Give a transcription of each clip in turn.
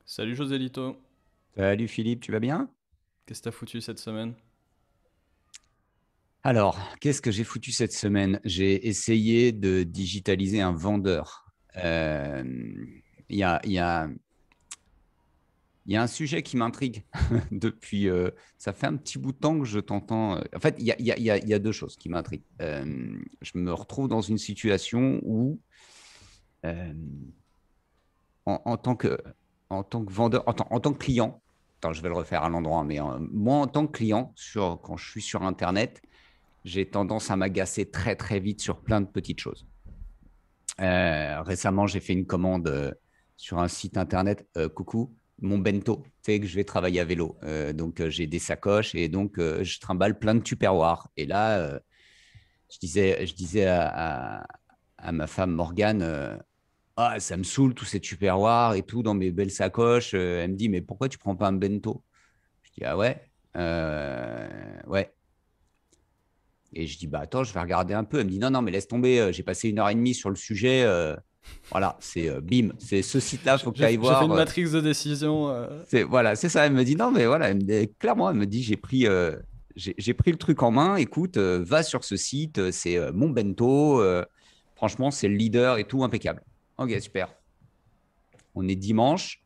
Salut Joselito, Salut Philippe, tu vas bien? qu'est-ce que t'as foutu cette semaine? Alors, qu'est-ce que j'ai foutu cette semaine? J'ai essayé de digitaliser un vendeur. Euh, Il y a, il y a, il y a un sujet qui m'intrigue depuis. Ça fait un petit bout de temps que je t'entends. En fait, il y a deux choses qui m'intriguent. Je me retrouve dans une situation où, euh, en tant en tant que vendeur, en tant que client, attends, je vais le refaire à l'endroit, mais moi, en tant que client, quand je suis sur Internet, j'ai tendance à m'agacer très très vite sur plein de petites choses. Récemment, j'ai fait une commande sur un site internet. Coucou, mon bento, tu sais que je vais travailler à vélo. Donc, j'ai des sacoches et donc je trimballe plein de tupperwares. Et là, je disais à ma femme Morgane, ah, ça me saoule tous ces tupperwares et tout dans mes belles sacoches. Elle me dit, mais pourquoi tu prends pas un bento? Je dis, ah ouais, ouais. Et je dis, bah attends, je vais regarder un peu. Elle me dit, non, non, mais laisse tomber, j'ai passé 1 heure et demie sur le sujet. Voilà, c'est bim, c'est ce site-là, il faut que tu ailles J'ai fait voir. une matrix de décision. Voilà, c'est ça. Elle me dit, non, mais voilà, clairement, elle me dit, j'ai pris le truc en main. Écoute, va sur ce site, c'est mon bento. Franchement, c'est le leader et tout, impeccable. Ok, super. On est dimanche,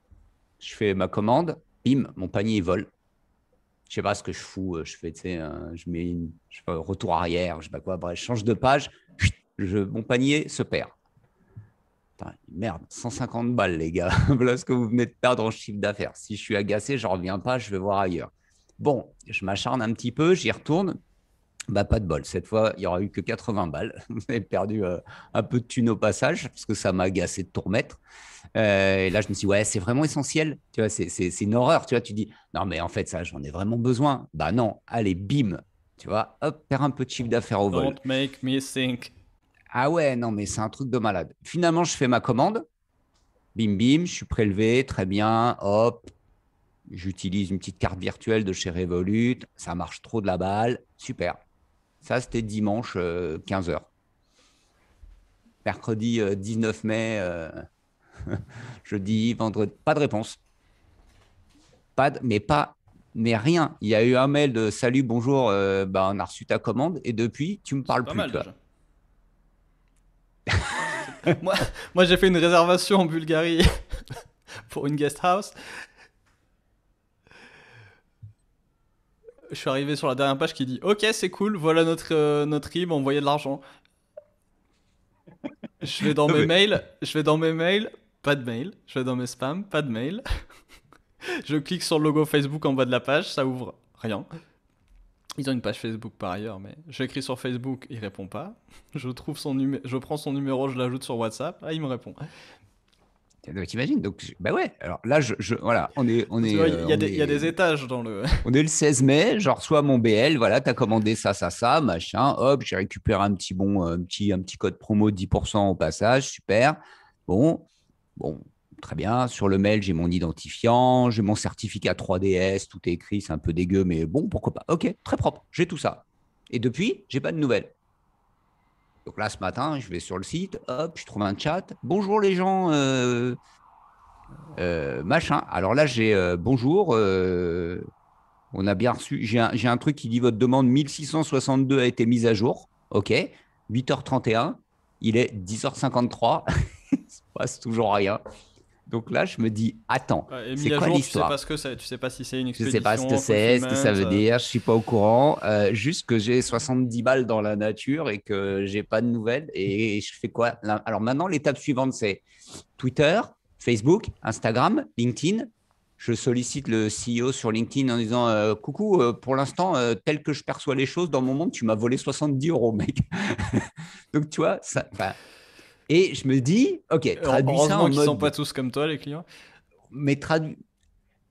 je fais ma commande, bim, mon panier il vole. Je sais pas ce que je fous, je fais, tu sais, je mets je sais pas, retour arrière, je sais pas quoi, bref, je change de page, mon panier se perd. Putain, merde, 150 balles, les gars. Voilà ce que vous venez de perdre en chiffre d'affaires. Si je suis agacé, je ne reviens pas, je vais voir ailleurs. Bon, je m'acharne un petit peu, j'y retourne. Bah, pas de bol. Cette fois, il n'y aura eu que 80 balles. J'ai perdu un peu de thune au passage parce que ça m'a agacé de tout remettre. Et là, je me suis dit, ouais, c'est vraiment essentiel. Tu vois, c'est une horreur. Tu vois, tu dis, non, mais en fait, ça, j'en ai vraiment besoin. Bah non, allez, bim. Tu vois, hop, perds un peu de chiffre d'affaires au vol. Don't make me think. Ah ouais, non, mais c'est un truc de malade. Finalement, je fais ma commande. Bim, bim, je suis prélevé, très bien. Hop, j'utilise une petite carte virtuelle de chez Revolut. Ça marche trop de la balle. Super. Ça, c'était dimanche 15 heures. Mercredi 19 mai, jeudi, vendredi. Pas de réponse. Mais rien. Il y a eu un mail de salut, bonjour, bah, on a reçu ta commande et depuis, tu me C'est parles pas plus, mal tu vois. déjà. Moi, moi j'ai fait une réservation en Bulgarie pour une guest house. Je suis arrivé sur la dernière page qui dit ok, c'est cool, voilà notre IM, envoyez de l'argent. Non, mais Je vais dans mes mails, pas de mail. Je vais dans mes spams, pas de mail. Je clique sur le logo Facebook en bas de la page, ça ouvre rien. Ils ont une page Facebook par ailleurs, mais j'écris sur Facebook, il répond pas. Je prends son numéro, je l'ajoute sur WhatsApp, ah, il me répond. t'imagines? Donc, bah ouais. Alors là, voilà, Tu vois, il y a des étages dans le. on est le 16 mai, je reçois mon BL, voilà, tu as commandé ça, machin, hop, j'ai récupéré un petit bon, un petit code promo de 10% au passage, super. Bon, bon, très bien. Sur le mail, j'ai mon identifiant, j'ai mon certificat 3DS, tout est écrit, c'est un peu dégueu, mais bon, pourquoi pas. Ok, très propre, j'ai tout ça. Et depuis, j'ai pas de nouvelles. Donc là, ce matin, je vais sur le site, hop, je trouve un chat. Bonjour les gens, machin. Alors là, j'ai bonjour, on a bien reçu. J'ai un truc qui dit votre demande 1662 a été mise à jour. OK. 8h31. Il est 10h53. Il ne se passe toujours rien. Donc là, je me dis, attends, Ouais, et c'est mis à quoi jour, tu sais pas l'histoire? ce que c'est. Tu sais pas si c'est une Je ne sais pas ce que expédition, un c'est, ce que fulfillment. ça veut dire. Je ne suis pas au courant. Juste que j'ai 70 balles dans la nature et que j'ai pas de nouvelles. Et je fais quoi? Alors maintenant, l'étape suivante, c'est Twitter, Facebook, Instagram, LinkedIn. Je sollicite le CEO sur LinkedIn en disant coucou, pour l'instant, tel que je perçois les choses dans mon monde, tu m'as volé 70 euros, mec. Donc, tu vois, ça. Et je me dis, ok, traduis ça Heureusement en qu'ils sont pas mode. tous comme toi, les clients. Mais traduis.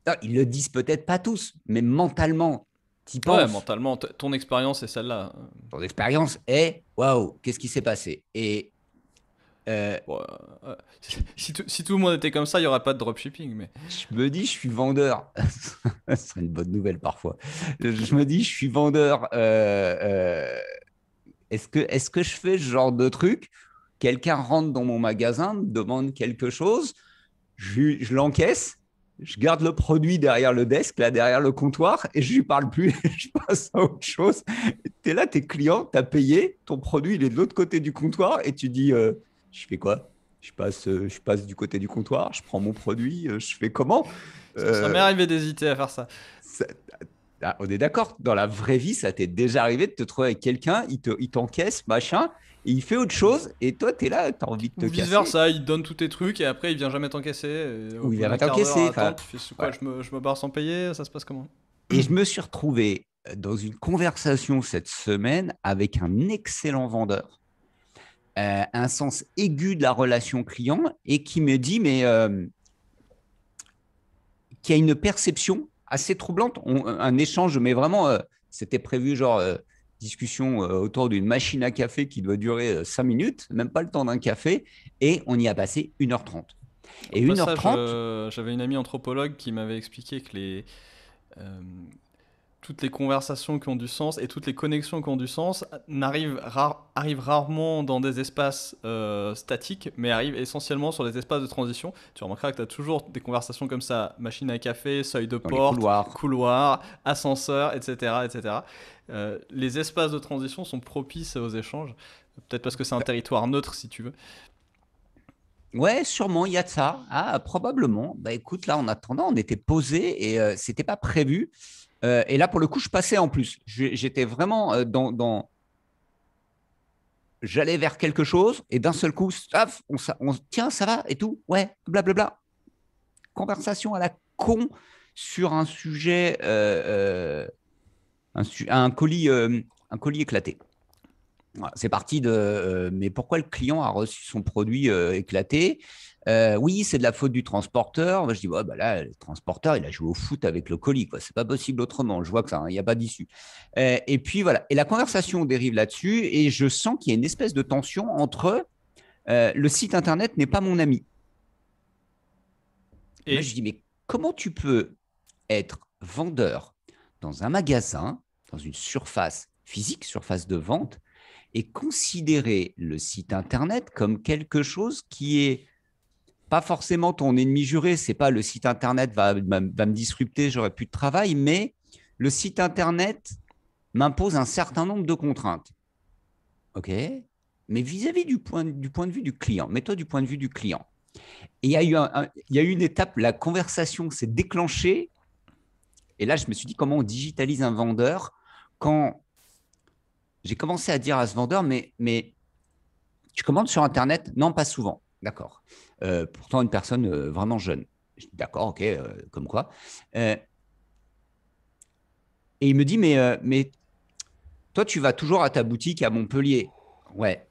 Non, ils le disent peut-être pas tous, mais mentalement, t'y Ouais, penses. mentalement, ton expérience est celle-là. Ton expérience est waouh, qu'est-ce qui s'est passé? Et euh, Bon, si tout le monde était comme ça, il y aurait pas de dropshipping. Mais je me dis, je suis vendeur. Ce serait une bonne nouvelle parfois. Je me dis, je suis vendeur. Est-ce que je fais ce genre de truc? Quelqu'un rentre dans mon magasin, me demande quelque chose, je l'encaisse je garde le produit derrière le desk, là, derrière le comptoir, et je lui parle plus, je passe à autre chose. Tu es là, t'es client, tu as payé, ton produit, il est de l'autre côté du comptoir, et tu dis, je fais quoi? Je passe du côté du comptoir, je prends mon produit, je fais comment? Ça m'est Euh, arrivé d'hésiter à faire ça. ça- on est d'accord, dans la vraie vie, ça t'est déjà arrivé de te trouver avec quelqu'un, il t'encaisse, machin, et il fait autre chose, et toi, tu es là, tu as envie de Ou te vice casser, versa, il te donne tous tes trucs et après il vient jamais t'encaisser. Et au ou il bout va d'un quart d'heure t'encaisser. à Enfin, attendre, tu fais c'est quoi, voilà. je me barre sans payer, ça se passe comment? Et je me suis retrouvé dans une conversation cette semaine avec un excellent vendeur, un sens aigu de la relation client et qui me dit, mais qui a une perception assez troublante. Un échange, mais vraiment, c'était prévu genre discussion autour d'une machine à café qui doit durer 5 minutes, même pas le temps d'un café, et on y a passé 1h30. Au Et une heure passage, trente, j'avais une amie anthropologue qui m'avait expliqué que euh, toutes les conversations qui ont du sens et toutes les connexions qui ont du sens arrivent rarement dans des espaces statiques, mais arrivent essentiellement sur des espaces de transition. Tu remarqueras que tu as toujours des conversations comme ça, machine à café, seuil de dans les porte, couloirs. couloir, ascenseur, etc. etc. Les espaces de transition sont propices aux échanges, peut-être parce que c'est un territoire neutre si tu veux. Ouais, sûrement, il y a de ça. Ah, probablement. Bah écoute, là, en attendant, on était posé et c'était pas prévu. Et là, pour le coup, je passais en plus. J'étais vraiment j'allais vers quelque chose et d'un seul coup, staf, tiens, ça va et tout. Ouais, blablabla. Conversation à la con sur un sujet, un colis éclaté. Voilà, c'est parti de mais pourquoi le client a reçu son produit éclaté? Oui, c'est de la faute du transporteur. Moi, je dis ouais, bah là, le transporteur, il a joué au foot avec le colis, quoi. C'est pas possible autrement. Je vois que ça, il n'y a pas d'issue. Et puis voilà. Et la conversation dérive là-dessus, et je sens qu'il y a une espèce de tension entre le site internet n'est pas mon ami. Moi, Et je dis mais comment tu peux être vendeur dans un magasin, dans une surface physique, surface de vente, et considérer le site internet comme quelque chose qui est pas forcément ton ennemi juré. C'est pas le site internet va me disrupter, j'aurai plus de travail, mais le site internet m'impose un certain nombre de contraintes. OK, mais vis-à-vis du point de vue du client, mets-toi du point de vue du client. Et il y a eu une étape, la conversation s'est déclenchée, et là je me suis dit comment on digitalise un vendeur quand j'ai commencé à dire à ce vendeur, mais tu commandes sur Internet? Non, pas souvent. D'accord. Pourtant, une personne vraiment jeune. D'accord, ok, comme quoi. Et il me dit, mais toi, tu vas toujours à ta boutique à Montpellier. Ouais.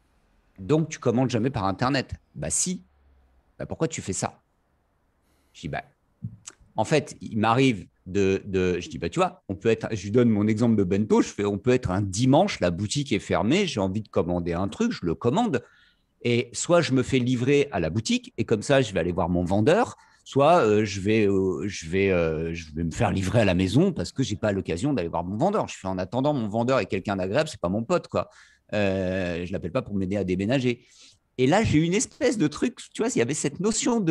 Donc, tu commandes jamais par Internet. Bah si. Bah, pourquoi tu fais ça? Je dis, bah, en fait, il m'arrive je dis, bah, tu vois, on peut être, je lui donne mon exemple de bento, on peut être un dimanche, la boutique est fermée, j'ai envie de commander un truc, je le commande. Et soit je me fais livrer à la boutique et comme ça, je vais aller voir mon vendeur, soit je vais me faire livrer à la maison parce que j'ai pas l'occasion d'aller voir mon vendeur. Je fais en attendant, mon vendeur est quelqu'un d'agréable, c'est pas mon pote, quoi. Je l'appelle pas pour m'aider à déménager. Et là, j'ai eu une espèce de truc, tu vois, il y avait cette notion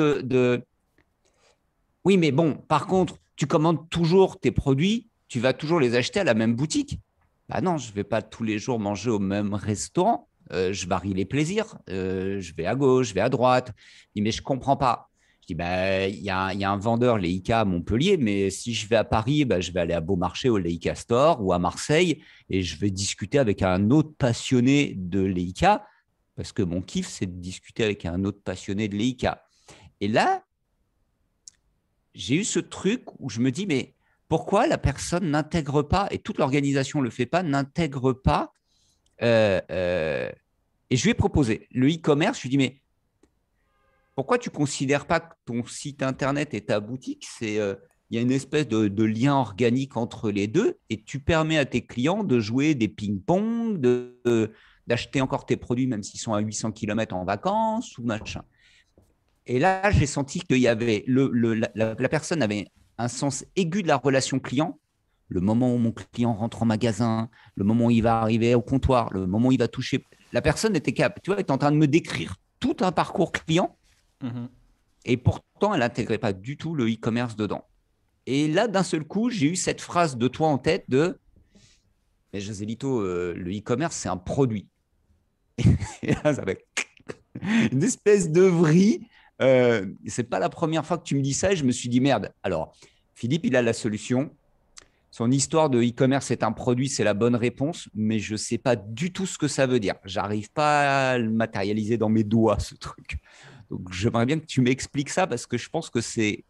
oui, mais bon, par contre, tu commandes toujours tes produits, tu vas toujours les acheter à la même boutique. Bah non, je ne vais pas tous les jours manger au même restaurant. Je varie les plaisirs. Je vais à gauche, je vais à droite. Je dis, mais je ne comprends pas. Je dis, bah, il y a un vendeur Leica à Montpellier, mais si je vais à Paris, bah, je vais aller à Beaumarchais au Leica Store ou à Marseille et je vais discuter avec un autre passionné de Leica parce que mon kiff, c'est de discuter avec un autre passionné de Leica. Et là, j'ai eu ce truc où je me dis, mais pourquoi la personne n'intègre pas, et toute l'organisation ne le fait pas, n'intègre pas, euh, euh, et je lui ai proposé le e-commerce, je lui ai dit, mais pourquoi tu ne considères pas que ton site internet et ta boutique, il y a une espèce de lien organique entre les deux, et tu permets à tes clients de jouer des ping-pong, d'acheter encore tes produits, même s'ils sont à 800 km en vacances, ou machin. Et là, j'ai senti qu'il y avait la personne avait un sens aigu de la relation client. Le moment où mon client rentre en magasin, le moment où il va arriver au comptoir, le moment où il va toucher. La personne était capable, tu vois, était en train de me décrire tout un parcours client. Mhm. Et pourtant, elle n'intégrait pas du tout le e-commerce dedans. Et là, d'un seul coup, j'ai eu cette phrase de toi en tête de mais Joselito, le e-commerce, c'est un produit. Et là, ça fait une espèce de vrille. C'est pas la première fois que tu me dis ça et je me suis dit merde. Alors, Philippe, il a la solution. Son histoire de e-commerce est un produit, c'est la bonne réponse, mais je ne sais pas du tout ce que ça veut dire. J'arrive pas à le matérialiser dans mes doigts, ce truc. Donc, j'aimerais bien que tu m'expliques ça parce que je pense que c'est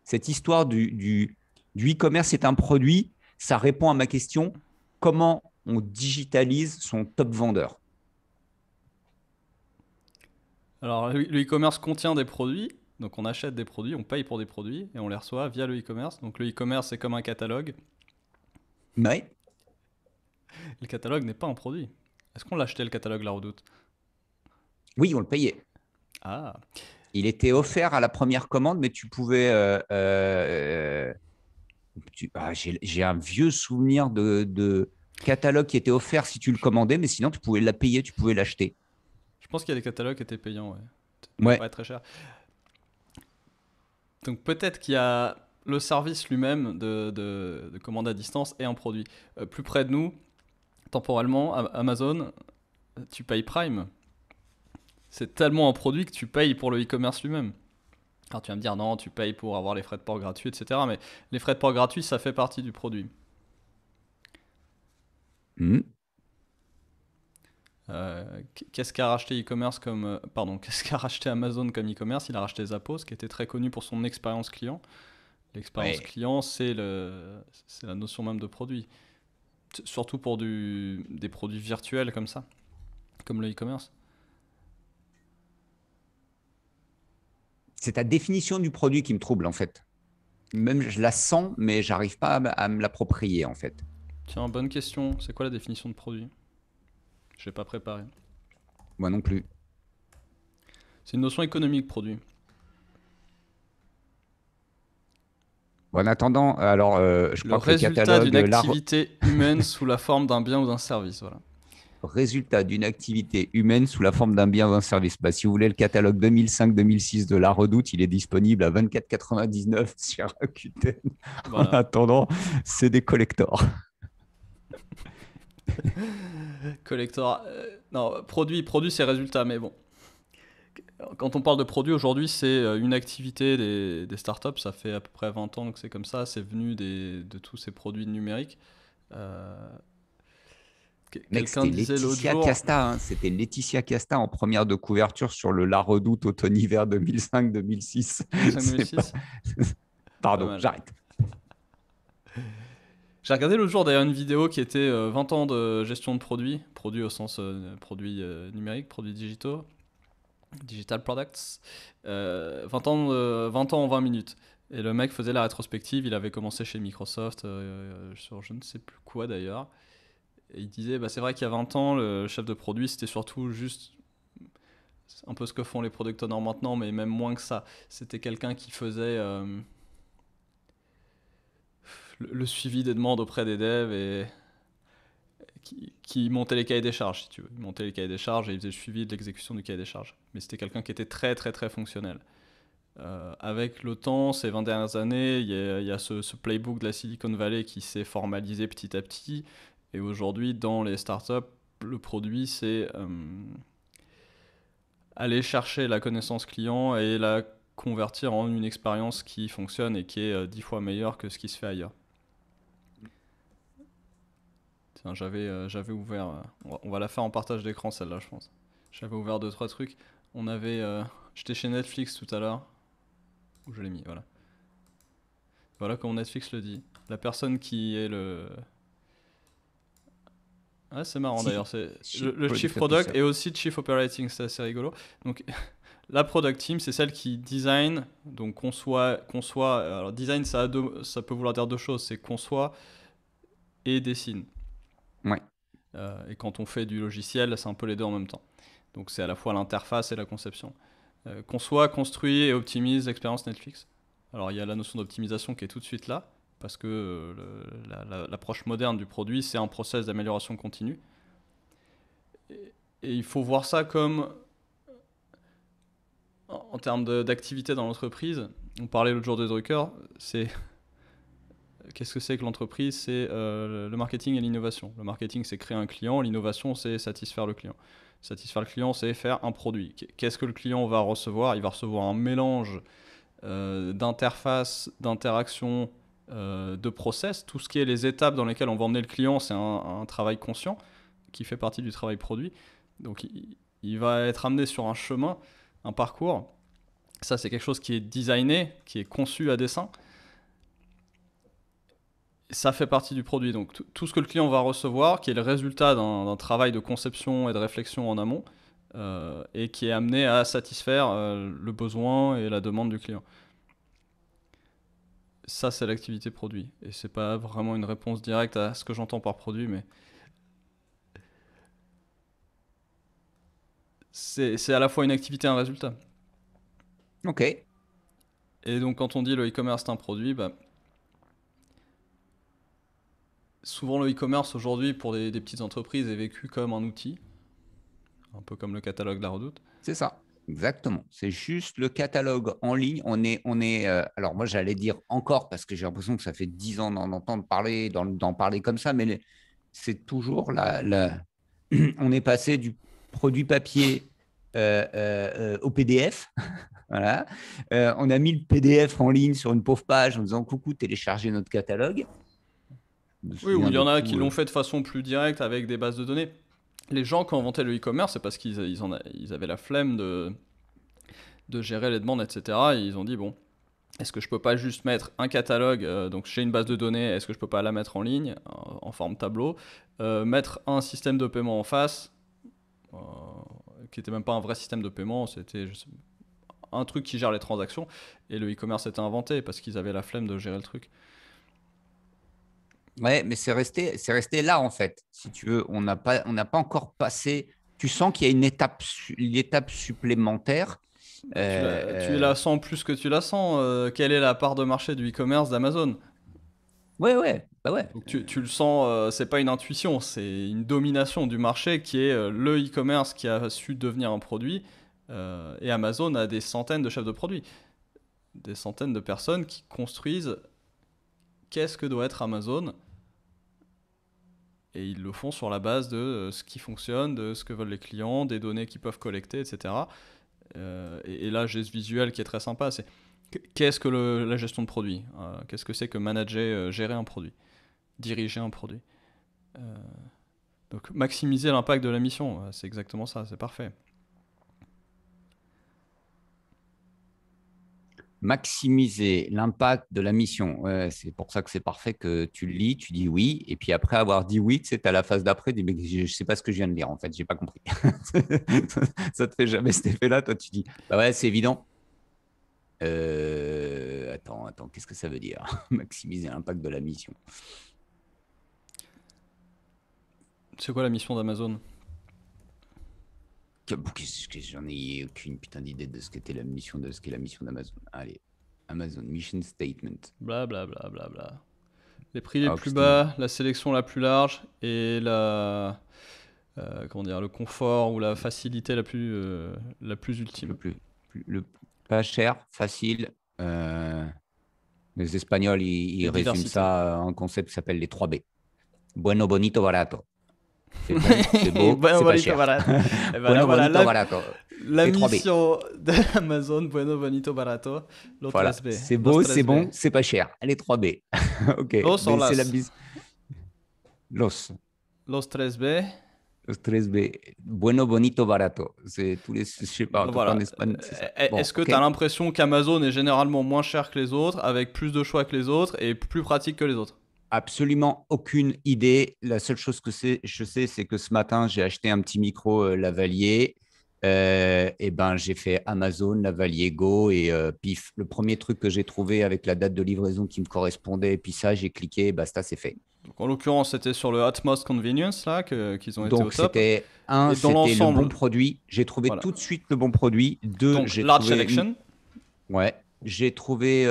cette histoire du e-commerce est un produit. Ça répond à ma question comment on digitalise son top vendeur. Alors, le e-commerce contient des produits. Donc, on achète des produits, on paye pour des produits et on les reçoit via le e-commerce. Donc, le e-commerce, c'est comme un catalogue. Mais Le catalogue n'est pas un produit. Est-ce qu'on l'a acheté le catalogue La Redoute? oui, on le payait. Ah, Il était offert à la première commande, mais tu pouvais. J'ai un vieux souvenir de catalogue qui était offert si tu le commandais, mais sinon tu pouvais la payer, tu pouvais l'acheter. je pense qu'il y a des catalogues qui étaient payants, ouais. Ouais. Pas très cher. Donc, peut-être qu'il y a le service lui-même de commande à distance et un produit. Plus près de nous, temporellement, Amazon, tu payes Prime. C'est tellement un produit que tu payes pour le e-commerce lui-même. Alors tu vas me dire non, tu payes pour avoir les frais de port gratuits, etc. Mais les frais de port gratuits, ça fait partie du produit. Mhm. Qu'est-ce qu'a racheté e-commerce comme, pardon, qu'est-ce qu'a racheté Amazon comme e-commerce? Il a racheté Zappos, qui était très connu pour son expérience client. L'expérience Ouais. client, c'est la notion même de produit. Surtout pour des produits virtuels comme ça, comme le e-commerce. C'est ta définition du produit qui me trouble en fait. Même je la sens, mais j'arrive pas à me l'approprier en fait. Tiens, bonne question. C'est quoi la définition de produit? Je l'ai pas préparé. Moi non plus. C'est une notion économique, produit. Bon, en attendant, alors je Le crois que le résultat catalogue, d'une activité humaine sous la forme d'un bien ou d'un service, voilà. résultat d'une activité humaine sous la forme d'un bien ou d'un service. Bah, si vous voulez le catalogue 2005-2006 de La Redoute, il est disponible à 24,99 sur Rakuten. En Voilà. attendant, c'est des collectors. Collector. Non, produit c'est résultat, mais bon. Quand on parle de produit aujourd'hui, c'est une activité des startups. Ça fait à peu près 20 ans que c'est comme ça. C'est venu de tous ces produits numériques. Euh, Mec, Quelqu'un c'était disait l'autre Laetitia jour. Casta. Hein. C'était Laetitia Casta en première de couverture sur le La Redoute automne-hiver 2005-2006. C'est pas... 2005-2006. Pas Pardon, mal. j'arrête. J'ai regardé l'autre jour d'ailleurs une vidéo qui était 20 ans de gestion de produits. Produits au sens produits numériques, produits digitaux. Digital Products, 20 ans en 20 minutes. Et le mec faisait la rétrospective, il avait commencé chez Microsoft, sur je ne sais plus quoi d'ailleurs. Et il disait, bah, c'est vrai qu'il y a 20 ans, le chef de produit, c'était surtout juste un peu ce que font les product owners maintenant, mais même moins que ça. C'était quelqu'un qui faisait le suivi des demandes auprès des devs et qui montait les cahiers des charges, si tu veux. Il montait les cahiers des charges et il faisait le suivi de l'exécution du cahier des charges. Mais c'était quelqu'un qui était très très très fonctionnel. Avec le temps, ces 20 dernières années, il y a ce playbook de la Silicon Valley qui s'est formalisé petit à petit. Et aujourd'hui, dans les startups, le produit, c'est aller chercher la connaissance client et la convertir en une expérience qui fonctionne et qui est 10 fois meilleure que ce qui se fait ailleurs. Tiens, j'avais ouvert. On va la faire en partage d'écran celle-là, je pense. J'avais ouvert deux trois trucs. On avait. J'étais chez Netflix tout à l'heure. Où je l'ai mis, voilà. Voilà comment Netflix le dit. La personne qui est le. Ouais, c'est marrant d'ailleurs. C'est Chief le Chief Product Product Officer. et aussi Chief Operating, c'est assez rigolo. Donc, la Product Team, c'est celle qui design, donc conçoit. Alors, design, ça peut vouloir dire deux choses c'est conçoit et dessine. Ouais. Et quand on fait du logiciel, c'est un peu les deux en même temps. Donc, c'est à la fois l'interface et la conception. Conçoit, construit et optimise l'expérience Netflix. Alors il y a la notion d'optimisation qui est tout de suite là, parce que l'approche moderne du produit, c'est un process d'amélioration continue. Et il faut voir ça comme En termes d'activité dans l'entreprise, on parlait l'autre jour de Drucker, qu'est-ce que c'est que l'entreprise? C'est le marketing et l'innovation. Le marketing, c'est créer un client. L'innovation, c'est satisfaire le client. Satisfaire le client, c'est faire un produit. Qu'est-ce que le client va recevoir? Il va recevoir un mélange d'interfaces, d'interactions, de process. Tout ce qui est les étapes dans lesquelles on va emmener le client, c'est un travail conscient qui fait partie du travail produit. Donc, il va être amené sur un chemin, un parcours. Ça, c'est quelque chose qui est designé, qui est conçu à dessein. Ça fait partie du produit. Donc tout ce que le client va recevoir, qui est le résultat d'un travail de conception et de réflexion en amont, et qui est amené à satisfaire le besoin et la demande du client. Ça, c'est l'activité produit. Et c'est pas vraiment une réponse directe à ce que j'entends par produit, mais c'est à la fois une activité et un résultat. Ok. Et donc quand on dit le e-commerce est un produit, bah, souvent le e-commerce aujourd'hui pour des petites entreprises est vécu comme un outil, un peu comme le catalogue de la Redoute. C'est ça, exactement. C'est juste le catalogue en ligne. Alors moi j'allais dire encore parce que j'ai l'impression que ça fait 10 ans d'en entendre parler, d'en parler comme ça, mais c'est toujours on est passé du produit papier au PDF. Voilà. On a mis le PDF en ligne sur une pauvre page en disant coucou, téléchargez notre catalogue. Oui, ou il y en a qui l'ont fait de façon plus directe avec des bases de données. Les gens qui ont inventé le e-commerce, c'est parce qu'ils avaient la flemme de gérer les demandes, etc. Et ils ont dit, bon, est-ce que je peux pas juste mettre un catalogue, donc j'ai une base de données, est-ce que je peux pas la mettre en ligne, en forme tableau, mettre un système de paiement en face, qui n'était même pas un vrai système de paiement, c'était un truc qui gère les transactions, et le e-commerce était inventé parce qu'ils avaient la flemme de gérer le truc. Ouais, mais c'est resté là en fait. Si tu veux, on n'a pas encore passé. Tu sens qu'il y a une étape supplémentaire. Tu la sens plus que tu la sens. Quelle est la part de marché du e-commerce d'Amazon? Ouais, bah ouais. Donc tu le sens, c'est pas une intuition, c'est une domination du marché qui est le e-commerce qui a su devenir un produit. Et Amazon a des centaines de chefs de produits, des centaines de personnes qui construisent qu'est-ce que doit être Amazon. Et ils le font sur la base de ce qui fonctionne, de ce que veulent les clients, des données qu'ils peuvent collecter, etc. Et là, j'ai ce visuel qui est très sympa. C'est qu'est-ce que la gestion de produit? Qu'est-ce que c'est que manager, gérer un produit, diriger un produit? Donc maximiser l'impact de la mission, c'est exactement ça, c'est parfait. Maximiser l'impact de la mission. Ouais, c'est pour ça que c'est parfait que tu le lis, tu dis oui, et puis après avoir dit oui, tu sais, à la phase d'après, tu dis, mais je ne sais pas ce que je viens de lire, en fait, j'ai pas compris. Ça te fait jamais cet effet-là, toi, tu dis, bah ouais, c'est évident. Attends, qu'est-ce que ça veut dire? Maximiser l'impact de la mission. C'est quoi la mission d'Amazon? J'en ai aucune putain d'idée de ce qu'était la mission de ce qu'est la mission d'Amazon. Allez, Amazon Mission Statement. Bla bla bla bla bla. Les prix les Ah, plus putain. bas, la sélection la plus large et comment dire, le confort ou la facilité la plus ultime. Le pas cher, facile. Les Espagnols, ils Et résument diversité. ça en un concept qui s'appelle les 3 B. Bueno, bonito, barato. C'est bon, c'est beau, Bueno, c'est pas bonito, cher. barato. Et Bueno, voilà, bonito, barato. la Les 3B. mission d'Amazon, Bueno, bonito, barato. Los Voilà, 3B. c'est Los beau, c'est 3B. bon, c'est pas cher. Les 3 B. Ok, Los o mais c'est la las. bise. Los. Los 3B. Los 3B. Bueno, bonito, barato. C'est tous les. Je sais pas, en tout cas en Voilà. Espagne, c'est ça. Bon, Est-ce que ok. tu as l'impression qu'Amazon est généralement moins cher que les autres, avec plus de choix que les autres et plus pratique que les autres? Absolument aucune idée. La seule chose que je sais, c'est que ce matin, j'ai acheté un petit micro lavalier. Et ben, j'ai fait Amazon, lavalier Go et pif. Le premier truc que j'ai trouvé avec la date de livraison qui me correspondait, et puis ça, j'ai cliqué, et basta, c'est fait. Donc, en l'occurrence, c'était sur le Utmost Convenience là qu'ils ont été au Donc, top. c'était Et dans c'était le bon l'ensemble, produit. J'ai trouvé voilà. tout de suite le bon produit. Deux, Donc large selection. ouais, j'ai trouvé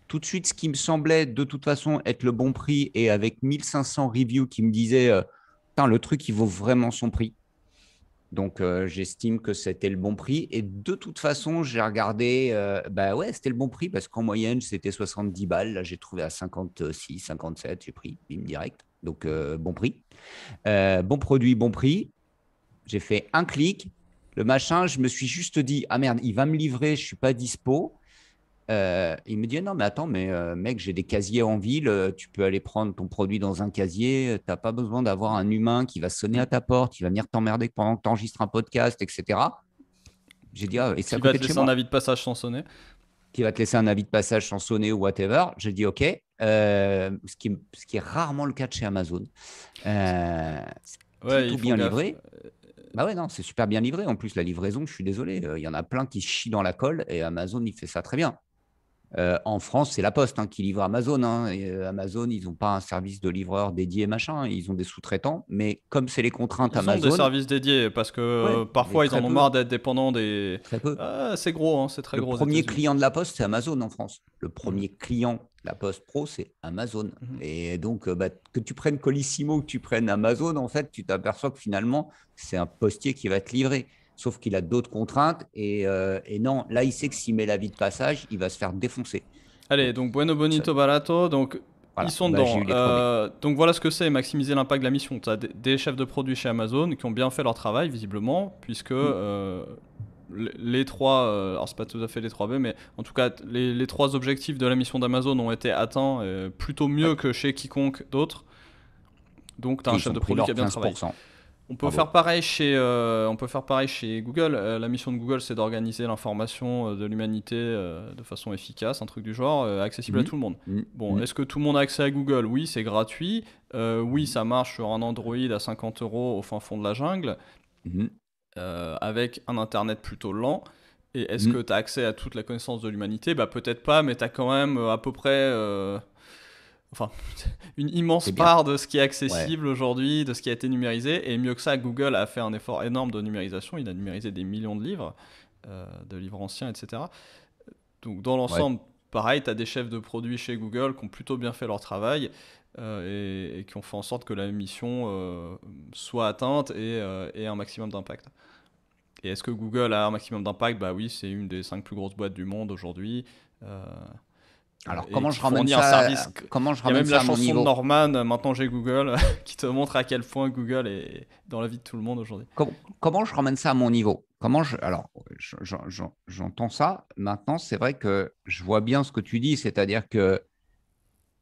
tout de suite ce qui me semblait de toute façon être le bon prix et avec 1500 reviews qui me disaient, putain, le truc, il vaut vraiment son prix. Donc, j'estime que c'était le bon prix. Et de toute façon, j'ai regardé, bah ouais, c'était le bon prix parce qu'en moyenne, c'était 70 balles. Là, j'ai trouvé à 56, 57, j'ai pris, bim, direct. Donc, bon prix. Bon produit, bon prix. J'ai fait un clic. Le machin, je me suis juste dit, ah merde, il va me livrer, je suis pas dispo. Il me dit, non, mais attends, mais mec, j'ai des casiers en ville, tu peux aller prendre ton produit dans un casier, tu n'as pas besoin d'avoir un humain qui va sonner à ta porte, qui va venir t'emmerder pendant que tu enregistres un podcast, etc. J'ai dit, ah, et c'est à Qui va côté te de chez laisser un moi, avis de passage sans sonner. qui va te laisser un avis de passage sans sonner ou whatever. J'ai dit, OK, ce qui est rarement le cas de chez Amazon. C'est Ouais, plutôt ils font bien gaffe. livré. Bah ouais, non, c'est super bien livré. En plus, la livraison, je suis désolé, il y en a plein qui chient dans la colle et Amazon, il fait ça très bien. En France, c'est la Poste qui livre Amazon. Et, Amazon, ils n'ont pas un service de livreur dédié, machin. Ils ont des sous-traitants. Mais comme c'est les contraintes Ils ont des Amazon, services dédiés parce que ouais, mais parfois ils en très ont peu. marre d'être dépendants des. Très peu. Ah, c'est gros, hein, c'est très Le gros aux premier États-Unis. client de la Poste, c'est Amazon en France. Le Mhm, premier client de la Poste Pro, c'est Amazon. mhm. Et donc, bah, que tu prennes Colissimo, que tu prennes Amazon, en fait, tu t'aperçois que finalement, c'est un postier qui va te livrer. Sauf qu'il a d'autres contraintes. Et non, là, il sait que s'il met l'avis de passage, il va se faire défoncer. Allez, Donc, donc Bueno ça, Bonito Barato, donc ils voilà, sont bah, j'ai dedans. eu les 3B. Donc voilà ce que c'est maximiser l'impact de la mission. Tu as des chefs de produits chez Amazon qui ont bien fait leur travail, visiblement, puisque Mm. les trois, alors c'est pas tout à fait les 3B, mais en tout cas les trois objectifs de la mission d'Amazon ont été atteints plutôt mieux Ouais. que chez quiconque d'autre. Donc tu as Et un ils chef ont de pris produit qui a leur bien travaillé. 15%. On peut faire Bravo. pareil on peut faire pareil chez Google. La mission de Google, c'est d'organiser l'information de l'humanité de façon efficace, un truc du genre, accessible à Mhm. tout le monde. Mhm. Bon, Mhm. est-ce que tout le monde a accès à Google? Oui, c'est gratuit. Oui, ça marche sur un Android à 50 euros au fin fond de la jungle, Mhm. avec un Internet plutôt lent. Et est-ce que Mhm. tu as accès à toute la connaissance de l'humanité? Bah peut-être pas, mais tu as quand même à peu près enfin, une immense C'est bien. part de ce qui est Ouais. accessible aujourd'hui, de ce qui a été numérisé. Et mieux que ça, Google a fait un effort énorme de numérisation. Il a numérisé des millions de livres anciens, etc. Donc dans Ouais. l'ensemble, pareil, tu as des chefs de produits chez Google qui ont plutôt bien fait leur travail et qui ont fait en sorte que la mission soit atteinte et ait un maximum d'impact. Et est-ce que Google a un maximum d'impact? Bah oui, c'est une des 5 plus grosses boîtes du monde aujourd'hui. Euh, Alors, et qui fournit un service. comment je Il y a ramène même la ça à mon chanson de niveau? Norman, Maintenant j'ai Google, qui te montre à quel point Google est dans la vie de tout le monde aujourd'hui. Comment je ramène ça à mon niveau? Alors, j'entends ça. Maintenant, c'est vrai que je vois bien ce que tu dis, c'est-à-dire que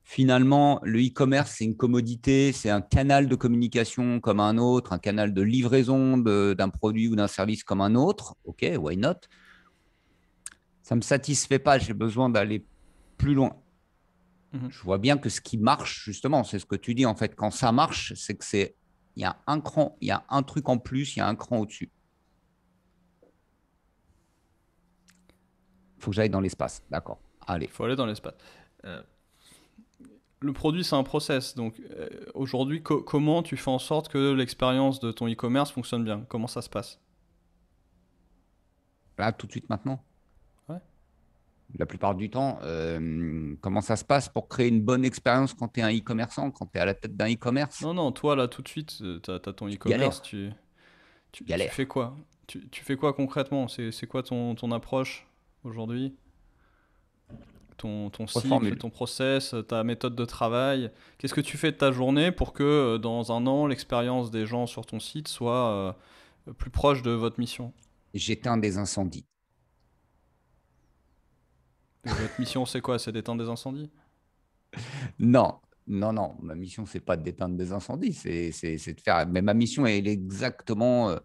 finalement, le e-commerce, c'est une commodité, c'est un canal de communication comme un autre, un canal de livraison d'un produit ou d'un service comme un autre. OK, why not? Ça ne me satisfait pas, j'ai besoin d'aller plus loin. Mhm. Je vois bien que ce qui marche, justement, c'est ce que tu dis, en fait, quand ça marche, c'est que il y a un cran, il y a un truc en plus, il y a un cran au-dessus. Il faut que j'aille dans l'espace. D'accord. Il Allez. faut aller dans l'espace. Euh, le produit, c'est un process. Donc aujourd'hui, comment tu fais en sorte que l'expérience de ton e-commerce fonctionne bien? Comment ça se passe? Là, tout de suite maintenant. Ouais. La plupart du temps, comment ça se passe pour créer une bonne expérience quand tu es un e-commerçant, quand tu es à la tête d'un e-commerce? Non, non, toi là tout de suite, tu as ton e-commerce, Galère, tu fais galère. quoi? Tu fais quoi concrètement? C'est quoi ton approche aujourd'hui? Ton cycle, Reformule. ton process, ta méthode de travail. Qu'est-ce que tu fais de ta journée pour que dans un an, l'expérience des gens sur ton site soit plus proche de votre mission? J'éteins des incendies. Et votre mission, c'est quoi? C'est d'éteindre des incendies? Non, non, non. Ma mission, c'est pas d'éteindre des incendies, c'est de faire. Mais ma mission, elle est exactement.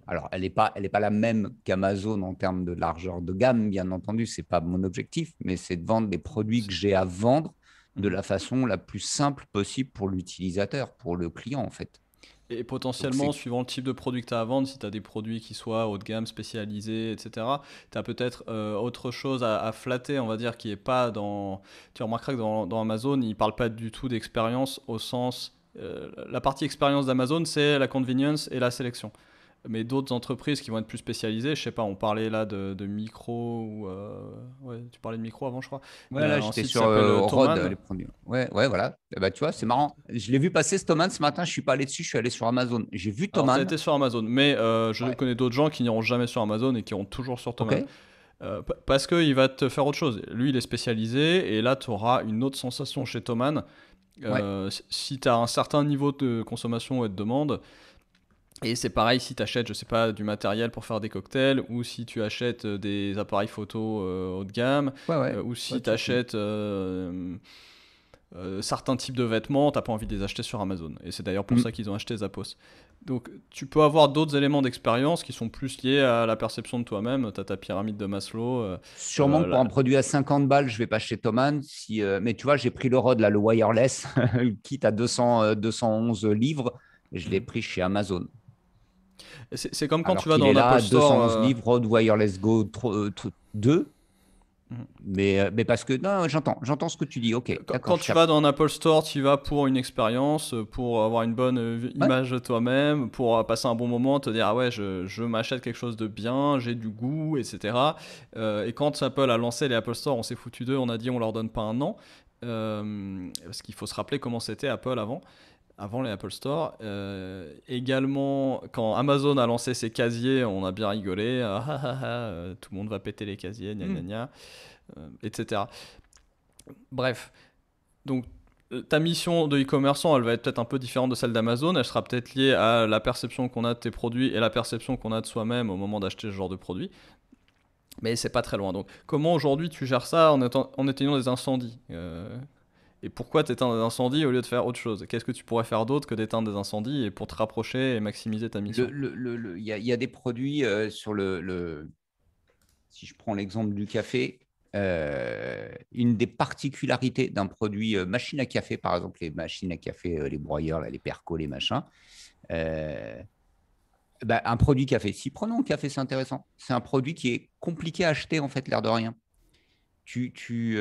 Alors, elle est pas la même qu'Amazon en termes de largeur de gamme, bien entendu. C'est pas mon objectif, mais c'est de vendre des produits que j'ai à vendre de Mhm. la façon la plus simple possible pour l'utilisateur, pour le client, en fait. Et Donc, potentiellement, c'est suivant le type de produit que tu as à vendre, si tu as des produits qui soient haut de gamme, spécialisés, etc., tu as peut-être autre chose à flatter, on va dire, qui est pas dans... Tu remarqueras que dans Amazon, ils ne parlent pas du tout d'expérience au sens... la partie expérience d'Amazon, c'est la convenience et la sélection. Mais d'autres entreprises qui vont être plus spécialisées, je sais pas, on parlait là de micro, ou ouais, tu parlais de micro avant, je crois. Il y Ouais, a là, un j'étais site qui sur s'appelle Rod, Thomann. les produits. Ouais, ouais, voilà. Eh ben, tu vois, c'est marrant. Je l'ai vu passer Stoman ce matin. Je suis pas allé dessus. Je suis allé sur Amazon. J'ai vu Alors, tu as Thomann. été sur Amazon, mais je Ouais. connais d'autres gens qui n'iront jamais sur Amazon et qui iront toujours sur Ok. Thomann. Parce qu'il va te faire autre chose. Lui, il est spécialisé, et là, tu auras une autre sensation chez Thomann. Ouais. Si tu as un certain niveau de consommation et de demande, et c'est pareil si tu achètes, je sais pas, du matériel pour faire des cocktails, ou si tu achètes des appareils photo haut de gamme, Ouais, ouais. ou Ouais, si tu achètes certains types de vêtements, t'as pas envie de les acheter sur Amazon. Et c'est d'ailleurs pour Hmm. ça qu'ils ont acheté Zappos. Donc tu peux avoir d'autres éléments d'expérience qui sont plus liés à la perception de toi-même. Tu as ta pyramide de Maslow. Sûrement que pour un produit à 50 balles, je vais pas chez Thomann. Si, mais tu vois, j'ai pris le Rod, là, le wireless, le kit à 211 livres. Et je l'ai Mhm. pris chez Amazon. C'est comme quand Alors tu vas qu'il dans est là, l'Apple Store. 211 livres, Rode Wireless Go 2. Mhm. Mais parce que, non, j'entends ce que tu dis. Ok, d'accord, Quand je tu vas capte. dans un Apple Store, tu y vas pour une expérience, pour avoir une bonne Ouais, image de toi-même, pour passer un bon moment, te dire ah ouais, je m'achète quelque chose de bien, j'ai du goût, etc. Et quand Apple a lancé les Apple Store, on s'est foutu d'eux, on a dit on leur donne pas un an. Parce qu'il faut se rappeler comment c'était Apple avant les Apple Store. Également, quand Amazon a lancé ses casiers, on a bien rigolé. Tout le monde va péter les casiers, gna gna hmm. gna, etc. Bref, donc ta mission de e-commerçant, elle va être peut-être un peu différente de celle d'Amazon. Elle sera peut-être liée à la perception qu'on a de tes produits et la perception qu'on a de soi-même au moment d'acheter ce genre de produit. Mais c'est pas très loin. Donc, comment aujourd'hui tu gères ça en éteignant des incendies et pourquoi t'éteindre des incendies au lieu de faire autre chose? Qu'est-ce que tu pourrais faire d'autre que d'éteindre des incendies et pour te rapprocher et maximiser ta mission? Il y a des produits sur si je prends l'exemple du café, une des particularités d'un produit machine à café, par exemple, les machines à café, les broyeurs, là, les percos, les machins, euh, bah, un produit café. Si prenons le café, c'est intéressant. C'est un produit qui est compliqué à acheter, en fait, l'air de rien. Tu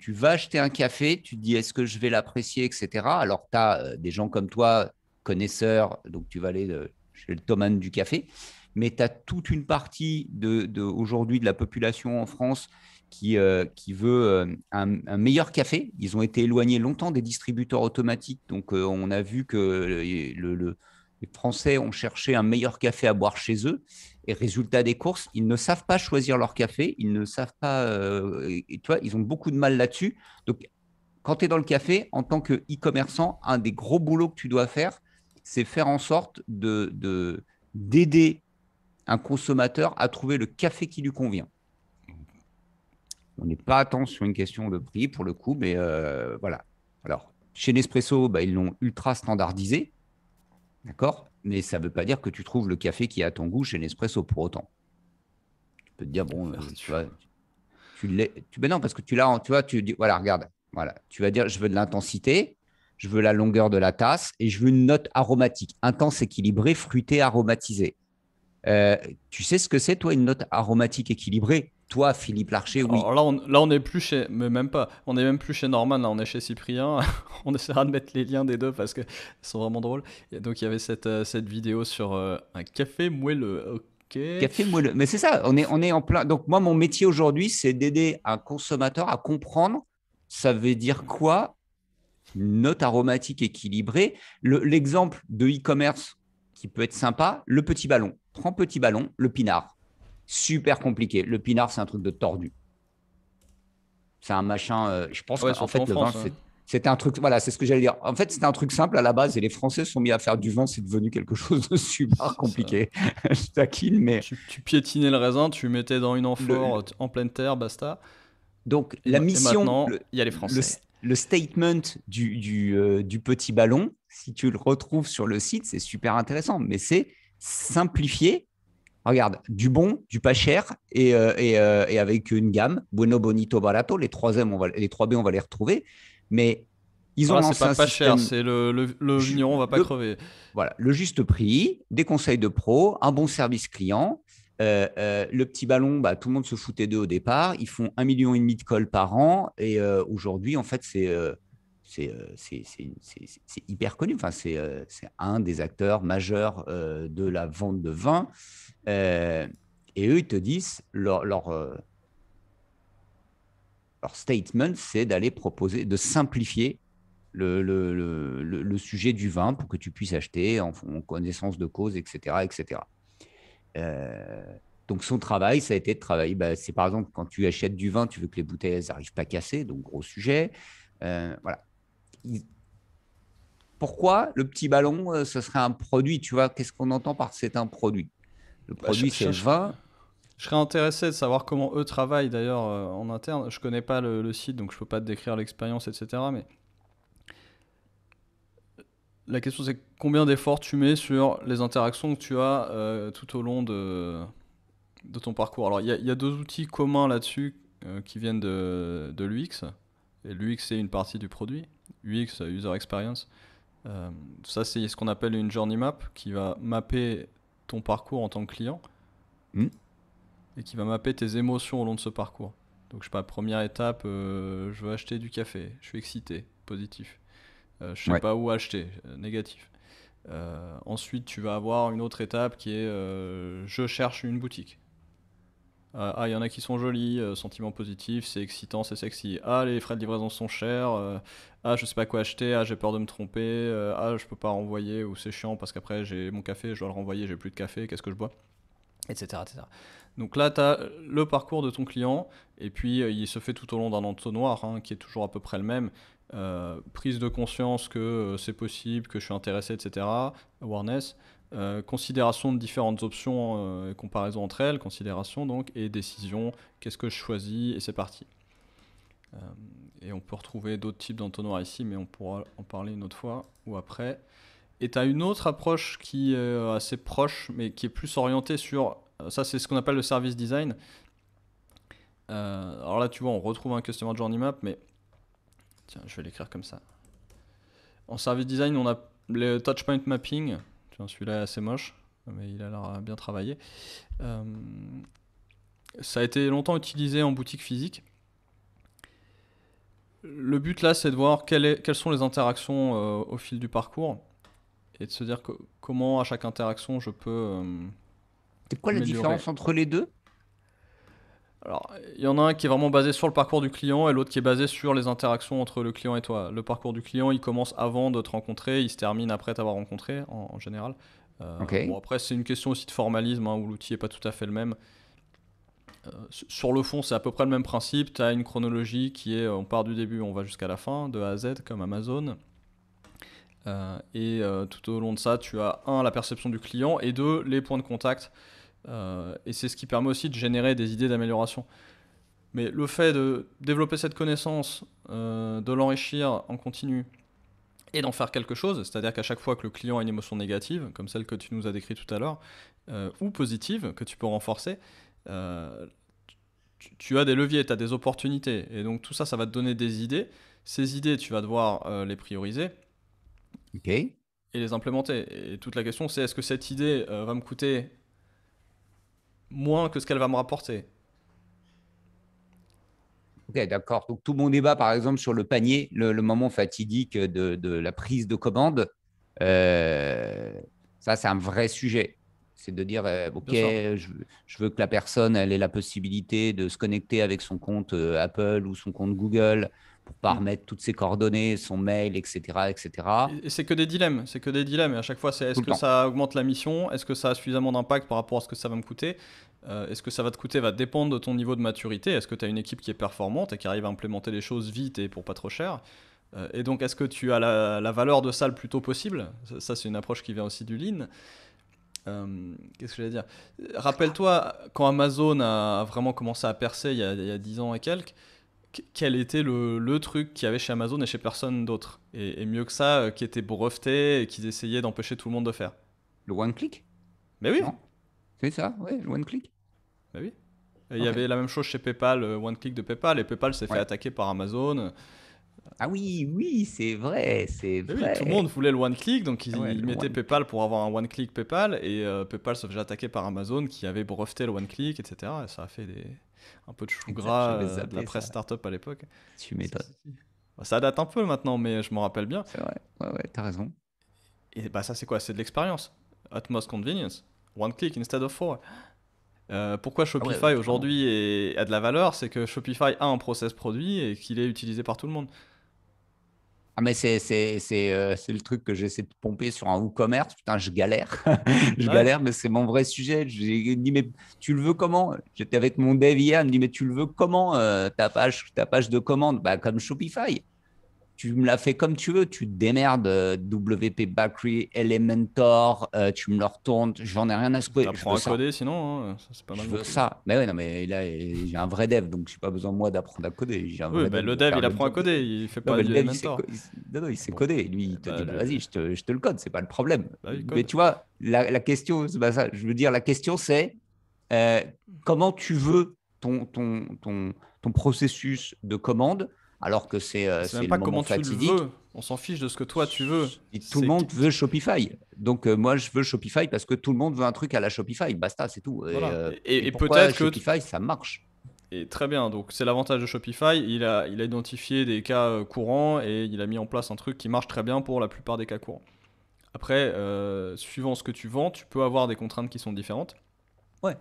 vas acheter un café, tu te dis est-ce que je vais l'apprécier, etc. Alors, tu as des gens comme toi, connaisseurs, donc tu vas aller chez le Thomann du café, mais tu as toute une partie aujourd'hui de la population en France qui veut un meilleur café. Ils ont été éloignés longtemps des distributeurs automatiques, donc on a vu que les Français ont cherché un meilleur café à boire chez eux. Et résultat des courses, ils ne savent pas choisir leur café, ils ne savent pas, tu vois, ils ont beaucoup de mal là-dessus. Donc, quand tu es dans le café, en tant que e-commerçant, un des gros boulots que tu dois faire, c'est faire en sorte d'aider un consommateur à trouver le café qui lui convient. On n'est pas tant sur une question de prix pour le coup, mais voilà. Alors, chez Nespresso, bah, ils l'ont ultra standardisé, d'accord? Mais ça ne veut pas dire que tu trouves le café qui est à ton goût chez Nespresso pour autant. Tu peux te dire, bon, tu vois, ben non, parce que tu vois, tu dis, voilà, regarde, voilà, tu vas dire, je veux de l'intensité, je veux la longueur de la tasse et je veux une note aromatique, intense, équilibrée, fruitée, aromatisée. Euh, Tu sais ce que c'est, toi, une note aromatique équilibrée? Toi, Philippe Larcher, oui. Alors là, on est plus chez, mais même pas, on est même plus chez Norman, là, on est chez Cyprien. On essaiera de mettre les liens des deux parce que ils sont vraiment drôles. Et donc il y avait cette vidéo sur un café moelleux. Ok. Café moelleux. Mais c'est ça, on est en plein. Donc, moi, mon métier aujourd'hui, c'est d'aider un consommateur à comprendre ça veut dire quoi une note aromatique équilibrée. L'exemple de e-commerce qui peut être sympa, le petit ballon. Prends petit ballon, le pinard. Super compliqué. Le pinard, c'est un truc de tordu. C'est un machin. Je pense Ouais, qu'en surtout en fait, le vin, France, hein. c'était un truc. Voilà, c'est ce que j'allais dire. En fait, c'était un truc simple à la base et les Français se sont mis à faire du vin. C'est devenu quelque chose de super C'est ça. compliqué. Je taquine, mais Tu piétinais le raisin, tu mettais dans une le, amphore le- en pleine terre, basta. donc la Et mission, maintenant, il y a les Français. le statement du petit ballon, si tu le retrouves sur le site, c'est super intéressant. Mais c'est simplifier. Regarde, du bon, du pas cher et avec une gamme, bueno, bonito, barato. Les 3B, on va les retrouver. Mais ils ont Voilà, c'est lancé un pas cher, système, c'est le vigneron va pas le, crever. voilà, le juste prix, des conseils de pro, un bon service client. Le petit ballon, bah, tout le monde se foutait d'eux au départ. Ils font 1,5 million de calls par an. Et aujourd'hui, en fait, c'est hyper connu. Enfin, c'est un des acteurs majeurs de la vente de vin. Euh, et eux, ils te disent, leur statement, c'est d'aller proposer, de simplifier le sujet du vin pour que tu puisses acheter en connaissance de cause, etc. etc. Euh, donc, son travail, ça a été de travailler. Bah, c'est par exemple, quand tu achètes du vin, tu veux que les bouteilles n'arrivent pas cassées, donc gros sujet. Voilà. Pourquoi le petit ballon, ce serait un produit, tu vois? Qu'est-ce qu'on entend par c'est un produit? Le Bah, produit, c'est le vin. je serais intéressé de savoir comment eux travaillent d'ailleurs en interne. Je connais pas le site, donc je peux pas te décrire l'expérience, etc. Mais la question c'est combien d'efforts tu mets sur les interactions que tu as tout au long de ton parcours. Alors il y a deux outils communs là-dessus qui viennent de l'UX. Et l'UX c'est une partie du produit. UX, User Experience. Ça c'est ce qu'on appelle une journey map qui va mapper ton parcours en tant que client Hmm. et qui va mapper tes émotions au long de ce parcours. Donc je sais pas, première étape, je veux acheter du café, je suis excité, positif. Je sais Ouais. pas où acheter, négatif. Ensuite, tu vas avoir une autre étape qui est je cherche une boutique. Ah, il y en a qui sont jolis, sentiment positif, c'est excitant, c'est sexy. Ah, les frais de livraison sont chers. Ah, je sais pas quoi acheter. Ah, j'ai peur de me tromper. Ah, je peux pas renvoyer ou c'est chiant parce qu'après j'ai mon café, je dois le renvoyer, j'ai plus de café, qu'est-ce que je bois, etc., etc. Donc là, tu as le parcours de ton client, et puis il se fait tout au long d'un entonnoir hein, qui est toujours à peu près le même. Prise de conscience que c'est possible, que je suis intéressé, etc. Awareness. Considération de différentes options et comparaison entre elles, considération donc, et décision, qu'est-ce que je choisis, et c'est parti. Euh, et on peut retrouver d'autres types d'entonnoirs ici, mais on pourra en parler une autre fois ou après. Et tu as une autre approche qui est assez proche, mais qui est plus orientée sur... Ça, c'est ce qu'on appelle le service design. Alors là, tu vois, on retrouve un Customer Journey Map, mais... Tiens, je vais l'écrire comme ça. En service design, on a le touchpoint mapping. Tiens, celui-là est assez moche, mais il a l'air bien travaillé. Euh, Ça a été longtemps utilisé en boutique physique. Le but là, c'est de voir quelles sont les interactions au fil du parcours et de se dire comment à chaque interaction je peux C'est quoi la améliorer. différence entre les deux? Alors, il y en a un qui est vraiment basé sur le parcours du client et l'autre qui est basé sur les interactions entre le client et toi. Le parcours du client, il commence avant de te rencontrer, il se termine après t'avoir rencontré en général. Bon, Ok. après, c'est une question aussi de formalisme hein, où l'outil n'est pas tout à fait le même. Sur le fond, c'est à peu près le même principe. Tu as une chronologie qui est on part du début, on va jusqu'à la fin, de A à Z, comme Amazon. Tout au long de ça, tu as un, la perception du client et deux, les points de contact. Et c'est ce qui permet aussi de générer des idées d'amélioration. Mais le fait de développer cette connaissance, de l'enrichir en continu et d'en faire quelque chose, c'est-à-dire qu'à chaque fois que le client a une émotion négative, comme celle que tu nous as décrite tout à l'heure, ou positive, que tu peux renforcer, euh, tu as des leviers, tu as des opportunités. Et donc tout ça, ça va te donner des idées. Ces idées, tu vas devoir les prioriser Ok. et les implémenter. Et toute la question, c'est est-ce que cette idée va me coûter moins que ce qu'elle va me rapporter. Ok, d'accord. Donc, tout mon débat, par exemple, sur le panier, le moment fatidique de la prise de commande, euh, ça, c'est un vrai sujet. C'est de dire, OK, Bien sûr. je veux que la personne elle ait la possibilité de se connecter avec son compte Apple ou son compte Google pour pas Mm. remettre toutes ses coordonnées, son mail, etc., etc. Et c'est que des dilemmes, c'est que des dilemmes. Et à chaque fois, c'est Tout est-ce le que temps. ça augmente la mission? Est-ce que ça a suffisamment d'impact par rapport à ce que ça va me coûter? Est-ce que ça va te coûter va dépendre de ton niveau de maturité. Est-ce que tu as une équipe qui est performante et qui arrive à implémenter les choses vite et pour pas trop cher? Et donc, est-ce que tu as la valeur de ça le plus tôt possible? Ça, c'est une approche qui vient aussi du Lean. Qu'est-ce que j'allais dire? Rappelle-toi, quand Amazon a vraiment commencé à percer il y a 10 ans et quelques, quel était le truc qu'il y avait chez Amazon et chez personne d'autre et mieux que ça, qui était breveté et qu'ils essayaient d'empêcher tout le monde de faire. Le one click, Mais oui, non? C'est ça, ouais, le one click. mais oui. Et il y OK. avait la même chose chez PayPal, One Click de PayPal, et PayPal s'est fait Ouais. attaquer par Amazon. Ah oui, oui, c'est vrai, c'est Mais oui, tout le monde vrai. voulait le One Click, donc Ah ouais, ils le mettaient one PayPal click. pour avoir un One Click PayPal, et PayPal se faisait attaquer par Amazon qui avait breveté le One Click, etc. Et ça a fait un peu de chou Exact, gras j'avais de la zappé presse ça. startup à l'époque. Tu Si, m'étonnes. si, si. Ça date un peu maintenant, mais je m'en rappelle bien. C'est vrai. Ouais, t'as raison. Et bah ça c'est quoi? C'est de l'expérience. Utmost convenience. One click instead of four. Pourquoi Ah ouais, Shopify clairement. aujourd'hui a de la valeur? C'est que Shopify a un process produit et qu'il est utilisé par tout le monde. Ah, mais c'est le truc que j'essaie de pomper sur un WooCommerce. Putain, je galère. Je Ouais, galère, mais c'est mon vrai sujet. J'ai dit, mais tu le veux comment? J'étais avec mon dev hier, il me dit, mais tu le veux comment ta page de commande? Bah, comme Shopify. Tu me la fais comme tu veux, tu te démerdes, WP Bakery, Elementor, tu me le retournes, j'en ai rien à secouer, je t'apprends veux à ça. coder sinon, hein, ça c'est pas mal Je non veux plus. ça. Mais ouais, non, mais là, j'ai un vrai dev, donc j'ai pas besoin, moi, d'apprendre à coder. J'ai un Oui, vrai bah, dev le de dev faire il le apprend à job de coder, dev. il fait Non, pas mais le du dev, Elementor. non, non, il sait Bon, coder. Lui, il te bah, dit, bah, vas-y, je te le code, c'est pas le problème. bah oui, Mais code. tu vois, la question, c'est pas ça. Je veux dire, la question, c'est euh, comment tu veux ton processus de commande, alors que C'est même c'est le pas moment comment tu le veux, fatidique. on s'en fiche de ce que toi tu veux. Et tout le C'est monde veut Shopify. Donc, moi, je veux Shopify parce que tout le monde veut un truc à la Shopify. Basta, c'est tout. voilà. Et Et pourquoi peut-être que Shopify, ça marche? et très bien, donc c'est l'avantage de Shopify, il a identifié des cas courants et il a mis en place un truc qui marche très bien pour la plupart des cas courants. Après, suivant ce que tu vends, tu peux avoir des contraintes qui sont différentes. Ouais.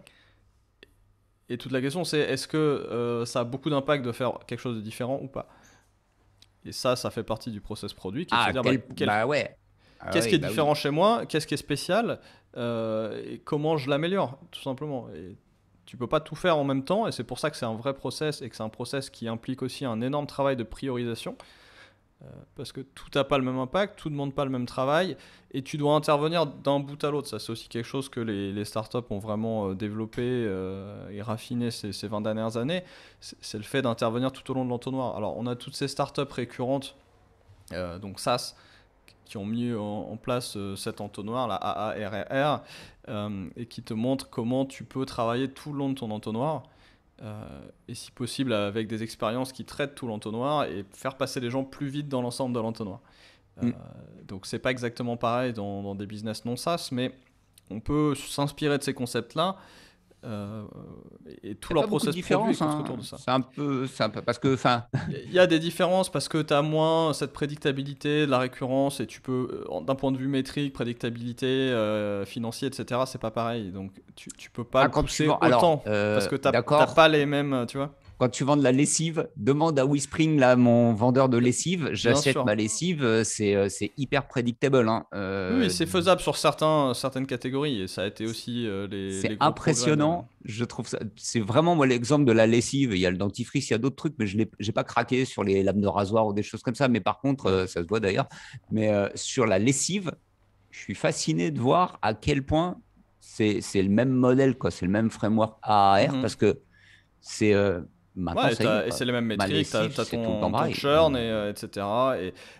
Et toute la question c'est est-ce que ça a beaucoup d'impact de faire quelque chose de différent ou pas? Et ça fait partie du process produit qui est de se Ah, dire bah, bah ouais. Ah qu'est-ce qui oui, est bah différent oui. chez moi, qu'est-ce qui est spécial, et comment je l'améliore, tout simplement. Et tu peux pas tout faire en même temps, et c'est pour ça que c'est un vrai process et que c'est un process qui implique aussi un énorme travail de priorisation. Parce que tout n'a pas le même impact, tout ne demande pas le même travail, et tu dois intervenir d'un bout à l'autre. Ça, c'est aussi quelque chose que les startups ont vraiment développé et raffiné ces 20 dernières années. C'est le fait d'intervenir tout au long de l'entonnoir. Alors, on a toutes ces startups récurrentes, donc SaaS, qui ont mis en place cet entonnoir, la AARRR, et qui te montre comment tu peux travailler tout le long de ton entonnoir. Et si possible avec des expériences qui traitent tout l'entonnoir et faire passer les gens plus vite dans l'ensemble de l'entonnoir. Euh, Mm. donc c'est pas exactement pareil dans des business non SaaS, mais on peut s'inspirer de ces concepts-là euh, et Il tout n'y a leur pas beaucoup de process produit est différence, construit autour hein. de ça. C'est un peu, parce que, enfin, Il y a des différences parce que tu as moins cette prédictabilité, de la récurrence et tu peux, d'un point de vue métrique, prédictabilité, financier, etc., c'est pas pareil. Donc tu peux pas ah, le quand tu pousser vends, alors, autant parce que t'as d'accord, pas les mêmes, tu vois. quand tu vends de la lessive, demande à Whispering, là, mon vendeur de lessive, Bien j'achète sûr. ma lessive, c'est hyper predictable, hein. Oui, oui, c'est faisable sur certaines catégories et ça a été aussi les C'est gros progrès de. impressionnant. Je trouve ça. C'est vraiment moi l'exemple de la lessive. Il y a le dentifrice, il y a d'autres trucs, mais je n'ai pas craqué sur les lames de rasoir ou des choses comme ça. Mais par contre, Ouais. ça se voit d'ailleurs. Mais sur la lessive, je suis fasciné de voir à quel point c'est le même modèle, quoi. C'est le même framework AAR Mhm. parce que c'est maintenant Ouais, ça y est, et quoi. c'est les mêmes Ma métriques, lessive, t'as c'est tout le temps ton pareil. churn, etc.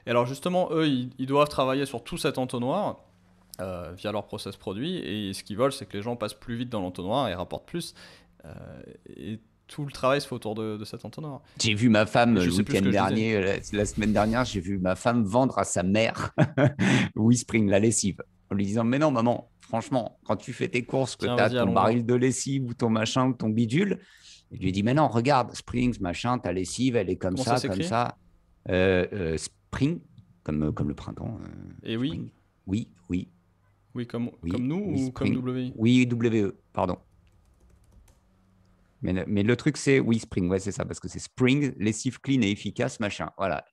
Et alors justement, eux, ils doivent travailler sur tout cet entonnoir via leur process produit. Et ce qu'ils veulent, c'est que les gens passent plus vite dans l'entonnoir et rapportent plus. Euh, et tout le travail se fait autour de cet entonnoir. J'ai vu ma femme Et je le sais plus ce week-end que je disais. dernier, la semaine dernière, j'ai vu ma femme vendre à sa mère Whispering, la lessive, en lui disant, mais non, maman, franchement, quand tu fais tes courses, que Tiens, tu as vas-y, ton allons voir. baril de lessive ou ton machin ou ton bidule, je lui ai dit, mais non, regarde, Springs, machin, ta lessive, elle est Comment ça comme s'écrit? ça. Spring, comme le printemps, Et oui, Spring. Oui, oui, oui, comme oui, nous oui, ou comme Spring. W? Oui, WE, pardon. Mais le truc, c'est oui, Spring, ouais, c'est ça, parce que c'est Spring, lessive clean et efficace, machin. Voilà,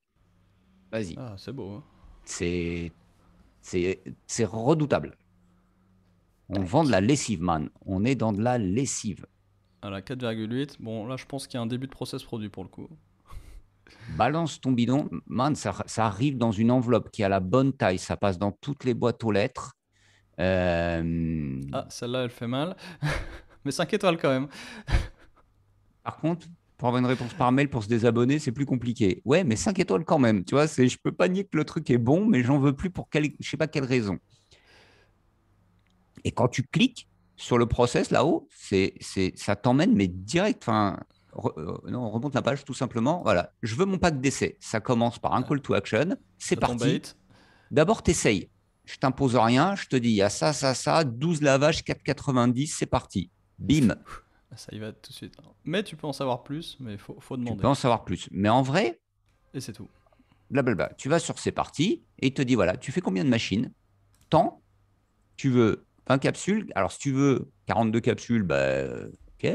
vas-y. Ah, c'est beau, hein. C'est c'est redoutable. On vend de Tac. la lessive, man. On est dans de la lessive. À la 4,8. Bon, là, je pense qu'il y a un début de process produit pour le coup. Balance ton bidon, man, ça arrive dans une enveloppe qui a la bonne taille. Ça passe dans toutes les boîtes aux lettres. Euh, Ah, celle-là, elle fait mal. Mais 5 étoiles quand même. Par contre, pour avoir une réponse par mail pour se désabonner, c'est plus compliqué. Ouais, mais 5 étoiles quand même. Tu vois, je peux pas nier que le truc est bon, mais j'en veux plus pour je sais pas quelle raison. Et quand tu cliques sur le process là-haut, ça t'emmène, mais direct. Enfin, non, on remonte la page tout simplement. Voilà, je veux mon pack d'essai. Ça commence par un Ah, call to action. C'est t'as ton parti. bait. D'abord, t'essayes. Je t'impose rien. Je te dis, il y a ça, 12 lavages, 4,90. C'est parti. Bim. Ah, ça y va tout de suite. Mais tu peux en savoir plus, mais faut Tu demander. peux en savoir plus. Mais en vrai, Et c'est tout. blablabla. Tu vas sur C'est parti et il te dit voilà, tu fais combien de machines? Tant, tu veux 20 capsules. Alors, si tu veux 42 capsules, bah, ok,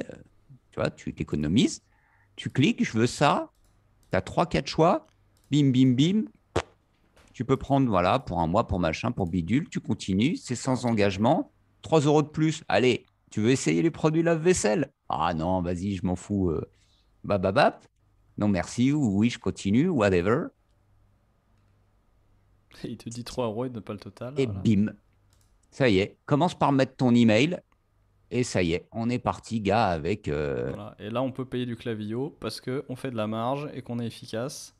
tu vois, tu t'économises. Tu cliques, je veux ça. Tu as 3-4 choix. Bim, bim, bim. Tu peux prendre, voilà, pour un mois, pour machin, pour bidule. Tu continues. C'est sans Ok. engagement. 3 € de plus. Allez, tu veux essayer les produits lave-vaisselle? Ah non, vas-y, je m'en fous. Bababap. Non, merci. Ou oui, je continue. Whatever. Et il te dit 3 € et ne pas le total. Et Voilà. bim. Ça y est. Commence par mettre ton email. Et ça y est, on est parti, gars, avec. Voilà. Et là, on peut payer du clavio parce qu'on fait de la marge et qu'on est efficace.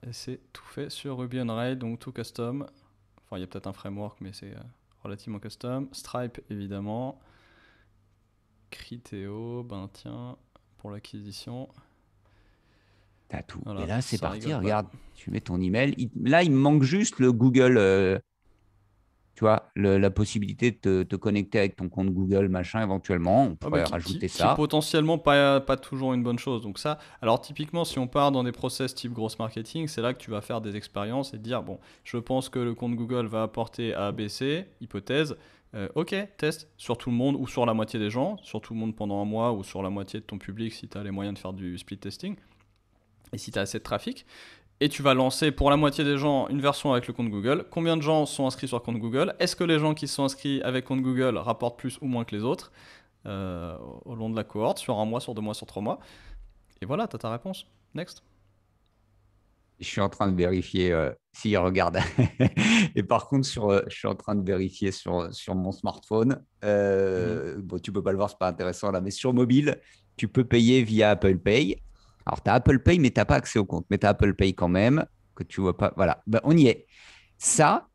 Et c'est tout fait sur Ruby on Rails, donc tout custom. Enfin, il y a peut-être un framework, mais c'est relativement custom. Stripe, évidemment. Criteo, ben tiens, pour l'acquisition. T'as tout. Et Voilà, là, c'est ça parti. rigole pas. Regarde, tu mets ton email. Là, il me manque juste le Google, tu vois, la possibilité de te connecter avec ton compte Google, machin, éventuellement. On Ah bah, pourrait rajouter qui est ça. potentiellement pas toujours une bonne chose. Donc ça, alors typiquement, si on part dans des process type gross marketing, c'est là que tu vas faire des expériences et te dire, bon, je pense que le compte Google va apporter A, B, C, hypothèse. Ok, test sur tout le monde ou sur la moitié des gens, sur tout le monde pendant un mois ou sur la moitié de ton public si tu as les moyens de faire du split testing et si tu as assez de trafic. Et tu vas lancer pour la moitié des gens une version avec le compte Google. Combien de gens sont inscrits sur compte Google? Est-ce que les gens qui sont inscrits avec compte Google rapportent plus ou moins que les autres euh, au long de la cohorte, sur un mois, sur 2 mois, sur 3 mois? Et voilà, t'as ta réponse. Next. Je suis en train de vérifier s'il regarde. Et par contre, je suis en train de vérifier sur mon smartphone. Mhm. Bon, tu peux pas le voir, c'est pas intéressant là, mais sur mobile, tu peux payer via Apple Pay. Alors, tu as Apple Pay, mais tu n'as pas accès au compte. Mais tu as Apple Pay quand même, que tu vois pas. Voilà, ben, on y est. Ça,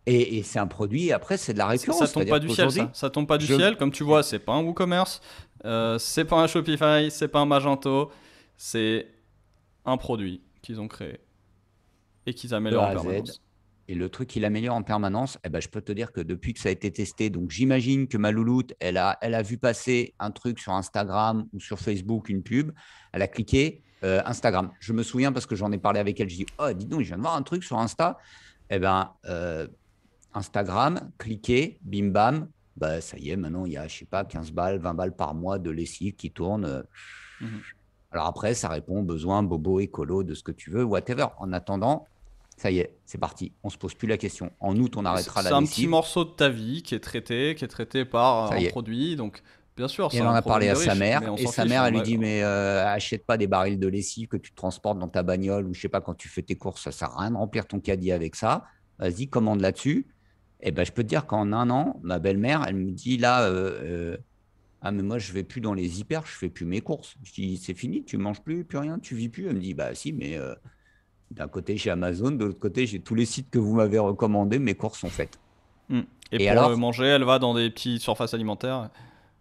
et c'est un produit, après, c'est de la Ça récurrence. tombe pas C'est-à-dire du ciel, ça. qu'aujourd'hui, Ça tombe pas du je. ciel. Comme tu vois, c'est pas un WooCommerce, c'est pas un Shopify, c'est pas un Magento. C'est un produit qu'ils ont créé et qu'ils De améliorent A en à Z. permanence. Et le truc qu'il améliore en permanence, eh ben, je peux te dire que depuis que ça a été testé, donc j'imagine que ma louloute, elle a vu passer un truc sur Instagram ou sur Facebook, une pub, elle a cliqué Instagram. Je me souviens parce que j'en ai parlé avec elle, je dis, oh, dis donc, je viens de voir un truc sur Insta. Eh ben, Instagram, cliquer, bim bam, bah, ça y est, maintenant il y a, je sais pas, 15 balles, 20 balles par mois de lessive qui tourne. Mhm. Alors après, ça répond aux besoins bobo, écolo, de ce que tu veux, whatever. En attendant, ça y est, c'est parti. On se pose plus la question. En août, on Et arrêtera la c'est un petit lessive. morceau de ta vie qui est traité par Ça un y est. produit. Donc, bien sûr, Et c'est elle en un a problème parlé de à sa riche, mais mère. on Et s'en sa fiche. mère, elle lui dit, mais achète pas des barils de lessive que tu transportes dans ta bagnole ou je sais pas, quand tu fais tes courses, ça sert à rien de remplir ton caddie avec ça. Vas-y, commande là-dessus. Et ben, je peux te dire qu'en un an, ma belle-mère, elle me dit là, ah, mais moi, je vais plus dans les hyper, je fais plus mes courses. Je dis, c'est fini, tu manges plus rien, tu vis plus. Elle me dit, bah si, mais d'un côté, j'ai Amazon, de l'autre côté, j'ai tous les sites que vous m'avez recommandés, mes courses sont faites. Hmm. Et Et pour le alors, manger, elle va dans des petites surfaces alimentaires.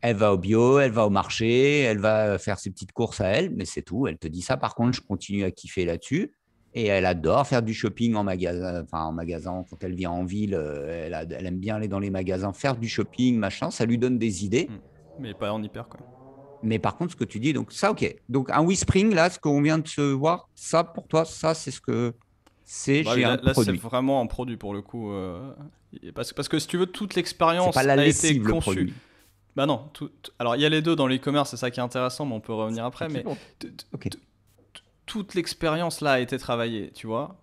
elle va au bio, elle va au marché, elle va faire ses petites courses à elle, mais c'est tout. Elle te dit ça. Par contre, je continue à kiffer là-dessus. Et elle adore faire du shopping en magasin, enfin en magasin, quand elle vient en ville, elle aime bien aller dans les magasins, faire du shopping, machin, ça lui donne des idées. Hmm. Mais pas en hyper, quoi. Mais par contre, ce que tu dis, donc ça, ok. Donc un Whispering, là, ce qu'on vient de se voir, ça, pour toi, ça, c'est ce que c'est, Bah oui, j'ai un là c'est produit. vraiment un produit pour le coup. Parce que si tu veux, toute C'est pas l'expérience la a été lessive, le conçue. produit. Bah non, alors il y a les deux dans l'e-commerce, c'est ça qui est intéressant, mais on peut revenir après. Ok, Mais bon. t- t- Ok. toute l'expérience là a été travaillée, tu vois.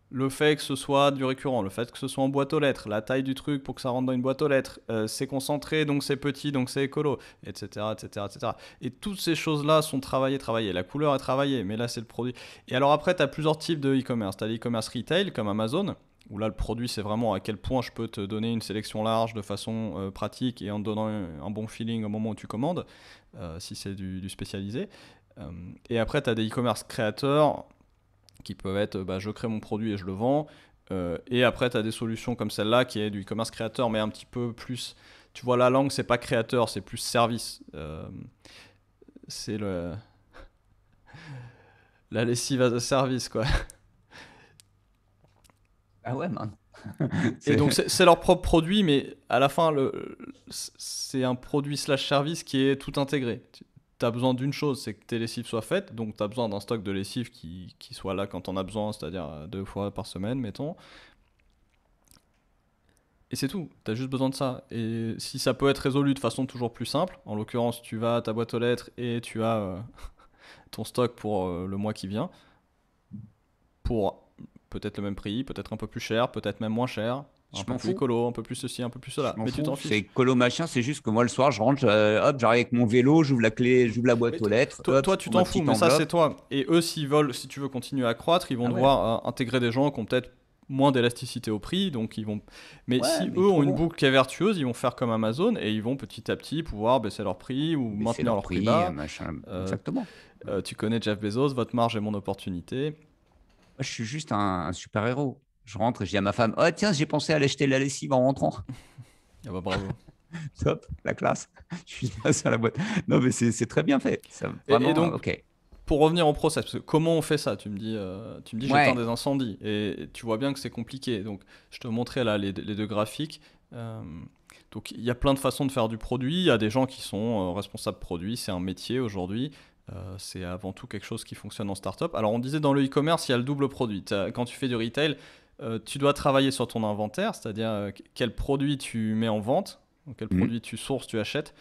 Le fait que ce soit du récurrent, le fait que ce soit en boîte aux lettres, la taille du truc pour que ça rentre dans une boîte aux lettres, c'est concentré donc c'est petit donc c'est écolo, etc., etc., etc. Et toutes ces choses-là sont travaillées. La couleur est travaillée, mais là c'est le produit. Et alors après, tu as plusieurs types de e-commerce. Tu as l'e-commerce retail comme Amazon, où là le produit c'est vraiment à quel point je peux te donner une sélection large de façon pratique et en te donnant un bon feeling au moment où tu commandes, si c'est du spécialisé. Euh, et après, tu as des e-commerce créateurs qui peuvent être bah, je crée mon produit et je le vends. Et après, tu as des solutions comme celle-là qui est du e-commerce créateur, mais un petit peu plus. Tu vois, la langue, c'est pas créateur, c'est plus service. C'est la lessive as a service, quoi. Ah ouais, man. Et donc, C'est- c'est leur propre produit, mais à la fin, c'est un produit slash service qui est tout intégré. Tu tu as besoin d'une chose, c'est que tes lessives soient faites. Donc, tu as besoin d'un stock de lessive qui soit là quand on a besoin, c'est-à-dire 2 fois par semaine, mettons. Et c'est tout, tu as juste besoin de ça. Et si ça peut être résolu de façon toujours plus simple, en l'occurrence, tu vas à ta boîte aux lettres et tu as ton stock pour le mois qui vient, pour peut-être le même prix, peut-être un peu plus cher, peut-être même moins cher, Je un peu m'en plus fous. écolo, un peu plus ceci, un peu plus Je cela. m'en Mais tu fous. t'en C'est fiches. colo machin. C'est juste que moi, le soir, je rentre, hop, j'arrive avec mon vélo, j'ouvre la clé, j'ouvre la boîte Mais aux lettres, toi, hop, toi, je tu prends ma t'en fous, petite mais ça, c'est enveloppe. toi. Et eux, s'ils veulent, si tu veux continuer à croître, ils vont Ah ouais. devoir intégrer des gens qui ont peut-être moins d'élasticité au prix, donc ils vont. Mais Ouais, si mais eux ils ont une trouveront. boucle qui est vertueuse, ils vont faire comme Amazon et ils vont petit à petit pouvoir baisser leur prix ou Baisser maintenir leur leur prix prix, bas. machin. Euh, Exactement. tu connais Jeff Bezos, votre marge est mon opportunité. Moi, je suis juste un super-héros. Je rentre et je dis à ma femme, oh tiens, j'ai pensé à l'acheter la lessive en rentrant. Ah bah bravo. Top, la classe. Je suis passé à la boîte. Non, mais c'est très bien fait. Ça, Et vraiment, donc, ok. pour revenir au process, parce que comment on fait ça? Tu me dis j'éteins Ouais. des incendies et tu vois bien que c'est compliqué. Donc je te montrais là les deux graphiques. Euh, donc il y a plein de façons de faire du produit. Il y a des gens qui sont responsables produits, c'est un métier aujourd'hui. C'est avant tout quelque chose qui fonctionne en startup. Alors on disait dans le e-commerce, il y a le double produit. Quand tu fais du retail, tu dois travailler sur ton inventaire, c'est-à-dire quel produit tu mets en vente, donc quel Mhm. produit tu sources, tu achètes.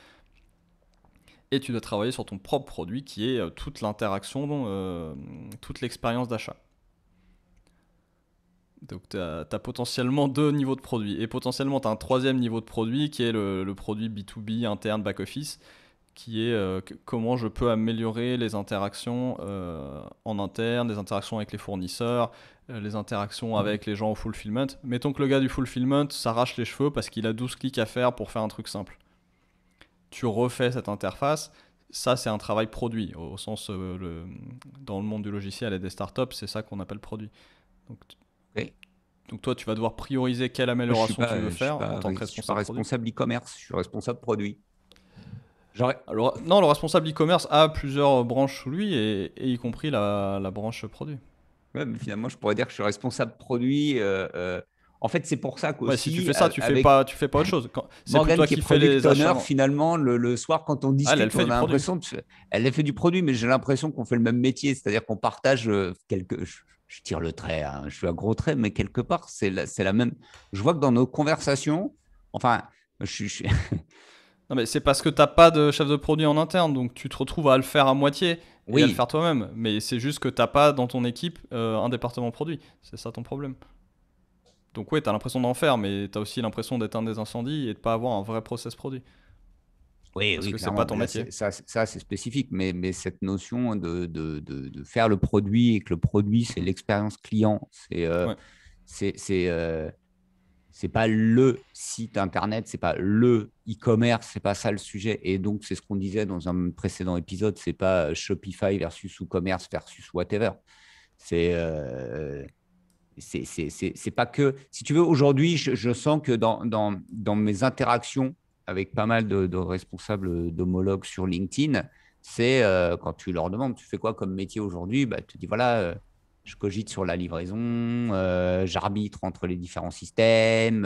Et tu dois travailler sur ton propre produit qui est toute l'interaction, toute l'expérience d'achat. Donc tu as potentiellement deux niveaux de produits. Et potentiellement tu as un troisième niveau de produit qui est le produit B2B interne back-office, qui est comment je peux améliorer les interactions en interne, les interactions avec les fournisseurs, les interactions avec les gens au fulfillment. Mettons que le gars du fulfillment s'arrache les cheveux parce qu'il a 12 clics à faire pour faire un truc simple. Tu refais cette interface. Ça, c'est un travail produit, au sens, dans le monde du logiciel et des startups, c'est ça qu'on appelle produit. Donc, Ok. donc toi, tu vas devoir prioriser quelle Moi, amélioration tu veux faire en tant que je suis pas responsable produit. responsable e-commerce. Je suis responsable produit. J'aurais. Alors, non, le responsable e-commerce a plusieurs branches sous lui, et y compris la branche produit. Ouais, mais finalement, je pourrais dire que je suis responsable produit. En fait, c'est pour ça Ouais, si tu qu'aussi, fais ça, avec tu fais pas autre chose. C'est plus Morgane toi qui est qui fais product les achats. owner, finalement, le soir, quand on Ah, elle discute, fait on du a produit. l'impression elle a fait du produit, mais j'ai l'impression qu'on fait le même métier, c'est-à-dire qu'on partage quelques. Je tire le trait, hein, je suis un gros trait, mais quelque part, c'est la même. Je vois que dans nos conversations, enfin, je suis. Non, mais c'est parce que t'as pas de chef de produit en interne, donc tu te retrouves à le faire à moitié et à le Oui, faire toi-même. Mais c'est juste que t'as pas dans ton équipe un département produit. C'est ça ton problème. Donc ouais, t'as l'impression d'en faire, mais t'as aussi l'impression d'éteindre des incendies et de pas avoir un vrai process produit. oui, Parce oui, que c'est pas clairement. Mais ton là, métier. ça c'est spécifique. Mais cette notion de faire le produit et que le produit, c'est Mhm. l'expérience client, Ouais. c'est, c'est, euh, c'est pas le site internet, c'est pas le e-commerce, c'est pas ça le sujet. Et donc, c'est ce qu'on disait dans un précédent épisode, c'est pas Shopify versus WooCommerce versus whatever. C'est c'est pas que. Si tu veux, aujourd'hui, je sens que dans mes interactions avec pas mal de responsables d'homologues sur LinkedIn, c'est quand tu leur demandes, tu fais quoi comme métier aujourd'hui? Bah, tu dis, voilà, je cogite sur la livraison, j'arbitre entre les différents systèmes,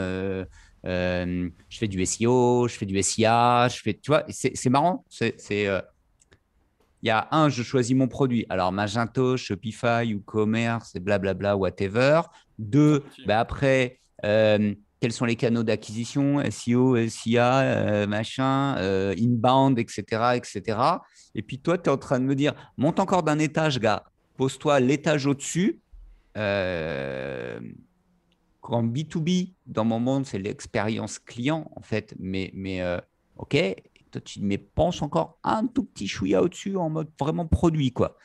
je fais du SEO, je fais du SIA, je fais, tu vois, c'est marrant. Il y a un, je choisis mon produit. Alors, Magento, Shopify, WooCommerce, et blablabla, whatever. Un Deux, outil. ben après, quels sont les canaux d'acquisition, SEO, SIA, machin, inbound, etc., etc. Et puis toi, tu es en train de me dire, monte encore d'un étage, gars. Pose-toi l'étage au-dessus. Euh, en B2B, dans mon monde, c'est l'expérience client, en fait. OK, toi, tu mais pense encore un tout petit chouïa au-dessus en mode vraiment produit, quoi.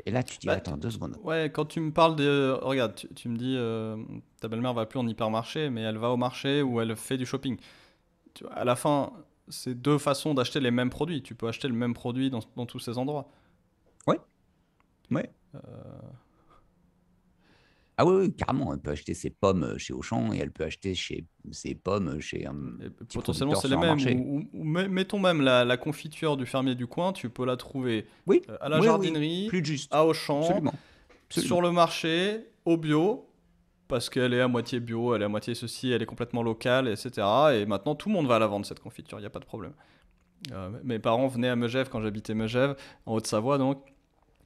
Et là, tu dis, Bah, attends, 2 secondes. ouais, quand tu me parles de... Regarde, tu me dis, ta belle-mère va plus en hypermarché, mais elle va au marché où elle fait du shopping. À la fin, c'est deux façons d'acheter les mêmes produits. Tu peux acheter le même produit dans tous ces endroits. Ouais, ouais. Ah oui, oui, carrément. Elle peut acheter ses pommes chez Auchan et elle peut acheter ses pommes chez un Et petit potentiellement, producteur c'est les sur un mêmes. marché. Ou mettons même la confiture du fermier du coin, tu peux la trouver Oui, à la oui, oui. jardinerie, Plus juste. à Auchan, Absolument. sur Absolument. le marché, au bio, parce qu'elle est à moitié bio, elle est à moitié ceci, elle est complètement locale, etc. Et maintenant, tout le monde va la vendre, cette confiture, il n'y a pas de problème. Mes parents venaient à Megève quand j'habitais Megève, en Haute-Savoie donc.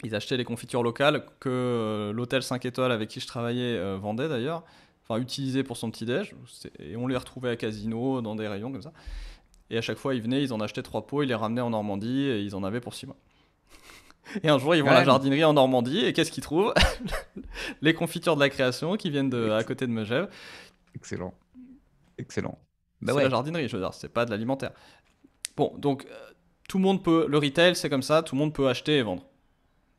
Ils achetaient les confitures locales que l'hôtel 5 étoiles avec qui je travaillais vendait d'ailleurs, enfin utilisait pour son petit-déj. Et on les retrouvait à Casino, dans des rayons comme ça. Et à chaque fois, ils venaient, ils en achetaient 3 pots, ils les ramenaient en Normandie et ils en avaient pour 6 mois. Et un jour, ils vont à la Ouais, jardinerie en Normandie et qu'est-ce qu'ils trouvent? Les confitures de la création qui viennent à côté de Megève. excellent, excellent. Bah C'est la ouais, jardinerie, je veux dire, c'est pas de l'alimentaire. Bon, donc tout le monde peut. Le retail, c'est comme ça, tout le monde peut acheter et vendre.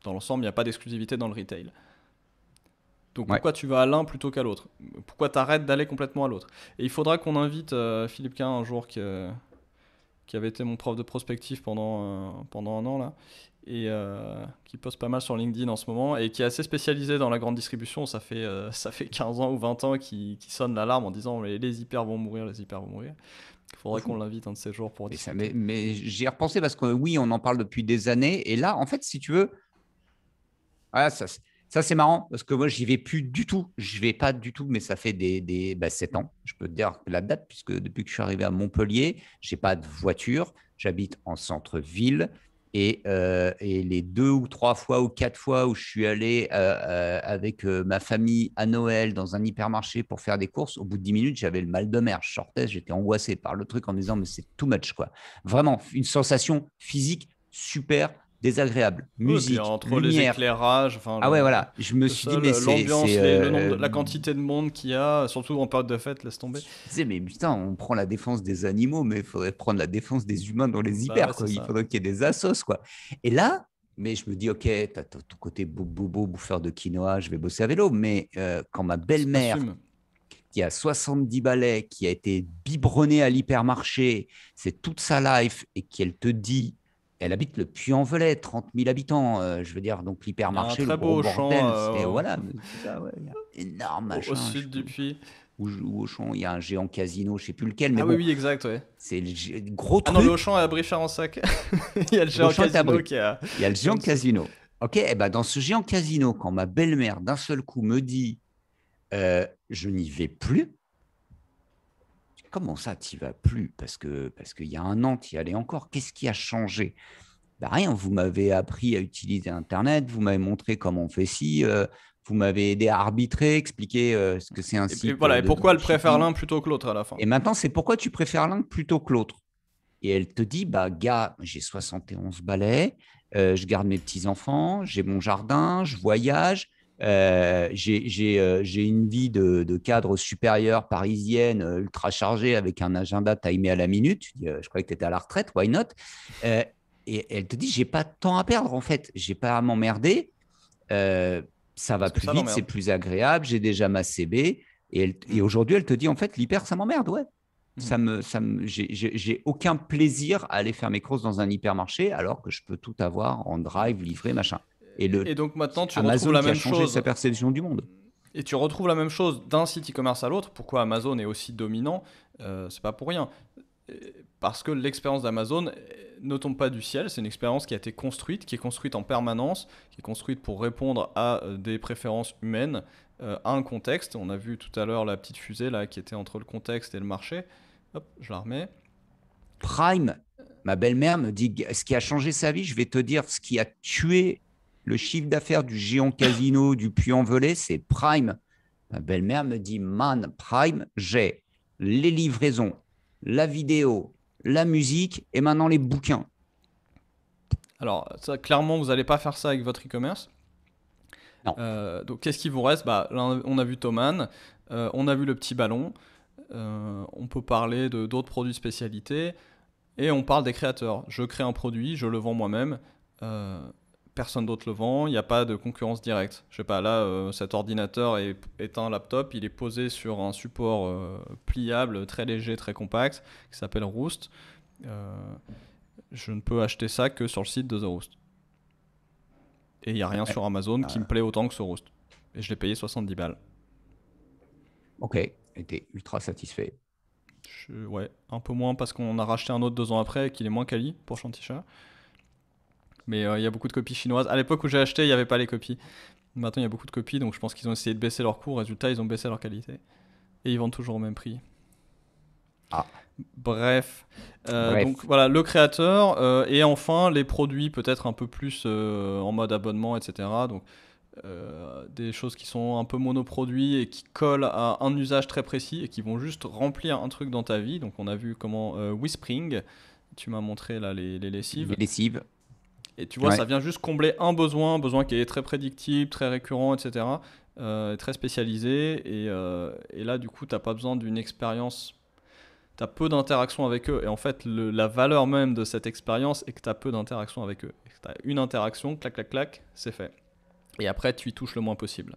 Dans l'ensemble, il n'y a pas d'exclusivité dans le retail. Donc ouais. pourquoi tu vas à l'un plutôt qu'à l'autre? Pourquoi t'arrêtes d'aller complètement à l'autre? Et il faudra qu'on invite Philippe Quin un jour qui avait été mon prof de prospective pendant un an là, et qui poste pas mal sur LinkedIn en ce moment, et qui est assez spécialisé dans la grande distribution. Ça fait 15 ans ou 20 ans qui sonne l'alarme en disant les hyper vont mourir, les hyper vont mourir. Il faudrait qu'on l'invite un de ces jours pour Mais, discuter. mais j'y ai repensé parce que oui, on en parle depuis des années. Et là, en fait, si tu veux, ah, ça c'est marrant parce que moi, j'y vais plus du tout. Je vais pas du tout, mais ça fait 7 ans. Je peux te dire la date, puisque depuis que je suis arrivé à Montpellier, j'ai pas de voiture. J'habite en centre-ville. Et les 2 ou 3 fois ou 4 fois où je suis allé avec ma famille à Noël dans un hypermarché pour faire des courses, au bout de 10 minutes, j'avais le mal de mer. Je sortais, j'étais angoissé par le truc en me disant, mais c'est too much, quoi. Vraiment, une sensation physique super désagréable. Oui, et puis Musique, entre les lumière. éclairages, enfin Ah ouais, voilà. Je me suis dit, mais l'ambiance, le nombre, la quantité de monde qu'il y a, surtout en période de fête, laisse tomber. je disais, mais putain, on prend la défense des animaux, mais il faudrait prendre la défense des humains dans les Bah ouais, hyper, c'est quoi. Il ça. faudrait qu'il y ait des assos, quoi. Et là, mais je me dis, ok, t'as ton côté bobo, bouffeur de quinoa, je vais bosser à vélo. Mais quand ma belle-mère, Assume. qui a 70 balais, qui a été biberonnée à l'hypermarché, c'est toute sa life, et qu'elle te dit, elle habite le Puy-en-Velay, 30 000 habitants, je veux dire, donc Il y a un l'hypermarché, le très gros beau champ bordel, c'est voilà, c'est ça, ouais, il y a énorme au machin, sud du puits. ou Auchan, il y a un géant casino, je sais plus lequel, mais Ah oui, bon, oui, exact, ouais. c'est le gros Ah non, le truc. Auchan est à Brichard-en-Sac. Il y a le géant L'Auchan est à casino Brie. qui est Il y a le qui est en géant dessous. casino. Ok, et ben dans ce géant casino, quand ma belle-mère d'un seul coup me dit je n'y vais plus, comment ça, tu vas plus? Parce qu'il y a un an, tu y allais encore. Qu'est-ce qui a changé? Ben rien, vous m'avez appris à utiliser Internet, vous m'avez montré comment on fait ci, vous m'avez aidé à arbitrer, expliquer ce que c'est un Et site voilà, et de pourquoi elle préfère dropshipping. l'un plutôt que l'autre à la fin? Et maintenant, c'est pourquoi tu préfères l'un plutôt que l'autre. Et elle te dit, bah, gars, j'ai 71 balais, je garde mes petits-enfants, j'ai mon jardin, je voyage, j'ai une vie de cadre supérieur parisienne ultra chargée avec un agenda timé à la minute. Tu dis, je croyais que tu étais à la retraite, why not? Euh, et elle te dit, j'ai pas de temps à perdre en fait, j'ai pas à m'emmerder, euh, ça va Parce que plus ça vite, c'est l'emmerde. plus agréable, j'ai déjà ma CB. Et Mm. aujourd'hui, elle te dit, en fait, l'hyper, ça m'emmerde, ouais. Mhm. J'ai aucun plaisir à aller faire mes courses dans un hypermarché alors que je peux tout avoir en drive, livré, machin. Et Et le donc maintenant, tu retrouves Amazon la qui a même changé sa chose. perception du monde. Et tu retrouves la même chose d'un site e-commerce à l'autre. Pourquoi Amazon est aussi dominant? C'est pas pour rien. Parce que l'expérience d'Amazon ne tombe pas du ciel, c'est une expérience qui a été construite, qui est construite en permanence, qui est construite pour répondre à des préférences humaines, à un contexte. On a vu tout à l'heure la petite fusée là qui était entre le contexte et le marché. Hop, je la remets. Prime, ma belle-mère me dit ce qui a changé sa vie, je vais te dire ce qui a tué le chiffre d'affaires du géant casino du Puy-en-Velay, c'est Prime. Ma belle-mère me dit, man, Prime, j'ai les livraisons, la vidéo, la musique et maintenant les bouquins. Alors, ça, clairement, vous n'allez pas faire ça avec votre e-commerce. Non. Donc, qu'est-ce qui vous reste? Bah, là, on a vu Thomann, on a vu le petit ballon, on peut parler de d'autres produits de spécialité. Et on parle des créateurs. Je crée un produit, je le vends moi-même. euh, Personne d'autre le vend. Il n'y a pas de concurrence directe. Je sais pas, là, cet ordinateur est un laptop. Il est posé sur un support pliable, très léger, très compact, qui s'appelle Roost. Euh, je ne peux acheter ça que sur le site de The Roost. Et il n'y a rien sur Amazon qui me plaît autant que ce Roost. Et je l'ai payé 70 balles. Ok, était ultra satisfait. Ouais, un peu moins parce qu'on a racheté un autre 2 ans après et qu'il est moins quali pour Chantichat. Mais il y a beaucoup de copies chinoises. À l'époque où j'ai acheté, il n'y avait pas les copies. Maintenant, il y a beaucoup de copies, donc je pense qu'ils ont essayé de baisser leur coût. Résultat, ils ont baissé leur qualité. Et ils vendent toujours au même prix. Ah, Bref, donc bref. voilà, le créateur et enfin les produits peut-être un peu plus en mode abonnement, etc. Donc des choses qui sont un peu monoproduits et qui collent à un usage très précis et qui vont juste remplir un truc dans ta vie. Donc on a vu comment Whispering, tu m'as montré là les Les lessives. lessives. Et tu vois, ça Ouais. vient juste combler un besoin qui est très prédictible, très récurrent, etc. Très spécialisé. Et là, du coup, t'as pas besoin d'une expérience. T'as peu d'interaction avec eux. Et en fait, la valeur même de cette expérience est que t'as peu d'interaction avec eux. T'as une interaction, clac, clac, clac, c'est fait. Et après, tu y touches le moins possible.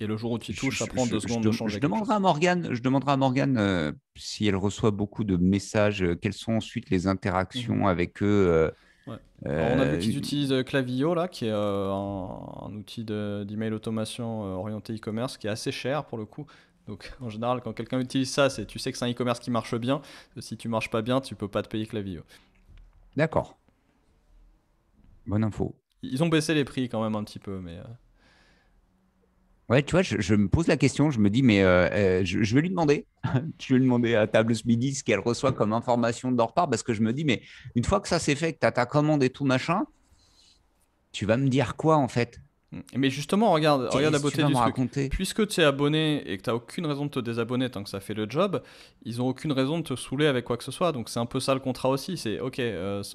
Et le jour où tu y touches, ça prend 2 secondes de Je changer quelque demanderai à chose. Morgane, si elle reçoit beaucoup de messages, quelles sont ensuite les Mhm. interactions avec eux. Ouais. Alors, on a vu euh, qu'ils utilisent Klaviyo, là, qui est un outil d'email automation orienté e-commerce, qui est assez cher pour le coup. Donc, en général, quand quelqu'un utilise ça, tu sais que c'est un e-commerce qui marche bien. Si tu marches pas bien, tu peux pas te payer Klaviyo. D'accord, bonne info. Ils ont baissé les prix quand même un petit peu, mais Ouais, tu vois, je me pose la question, je me dis, mais je vais lui demander. Je vais lui demander à table ce midi ce qu'elle reçoit comme information de leur part, parce que je me dis, mais une fois que ça c'est fait, que tu as ta commande et tout machin, tu vas me dire quoi en fait? Mais justement, regarde la Qu'est-ce que tu beauté vas du me truc. raconter? Puisque tu es abonné et que tu n'as aucune raison de te désabonner tant que ça fait le job, ils n'ont aucune raison de te saouler avec quoi que ce soit. Donc c'est un peu ça le contrat aussi. C'est ok,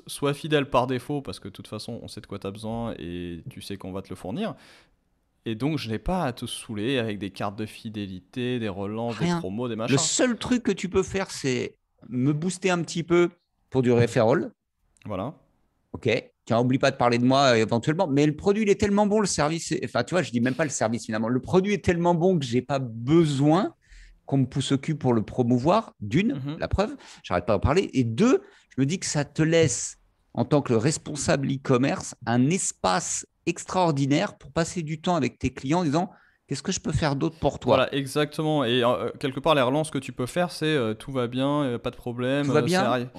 sois fidèle par défaut parce que de toute façon, on sait de quoi tu as besoin et tu sais qu'on va te le fournir. Et donc je n'ai pas à te saouler avec des cartes de fidélité, des relances, des Rien. promos, des Le machins. seul truc que tu peux faire, c'est me booster un petit peu pour du referral. Voilà. Ok. Tiens, oublie pas de parler de moi éventuellement. Mais le produit, il est tellement bon, le service. Enfin, tu vois, je dis même pas le service finalement. Le produit est tellement bon que j'ai pas besoin qu'on me pousse au cul pour le promouvoir. D'une, Mhm. la preuve, j'arrête pas d'en parler. Et deux, je me dis que ça te laisse, en tant que responsable e-commerce, un espace extraordinaire pour passer du temps avec tes clients en disant qu'est-ce que je peux faire d'autre pour toi? Voilà, exactement. Et quelque part, les relances que tu peux faire, c'est tout va bien, pas de problème, Tout va c'est bien?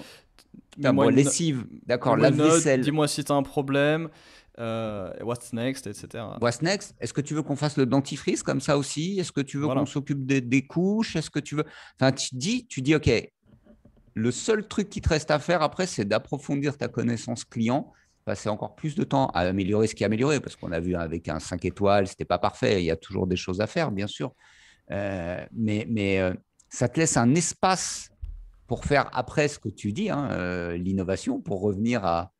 Putain, mets-moi bon, lessive, d'accord, mets-moi une note, lave-vaisselle. dis-moi si t'as un problème, what's next, etc. What's next? Est-ce que tu veux qu'on fasse le dentifrice comme ça aussi? Est-ce que tu veux qu'on Voilà. s'occupe des couches? Est-ce que tu veux. Enfin, tu dis, OK, le seul truc qui te reste à faire après, c'est d'approfondir ta connaissance client, passer encore plus de temps à améliorer ce qui est amélioré, parce qu'on a vu avec un 5 étoiles, c'était pas parfait. Il y a toujours des choses à faire, bien sûr. Mais ça te laisse un espace pour faire après ce que tu dis, hein, l'innovation, pour revenir à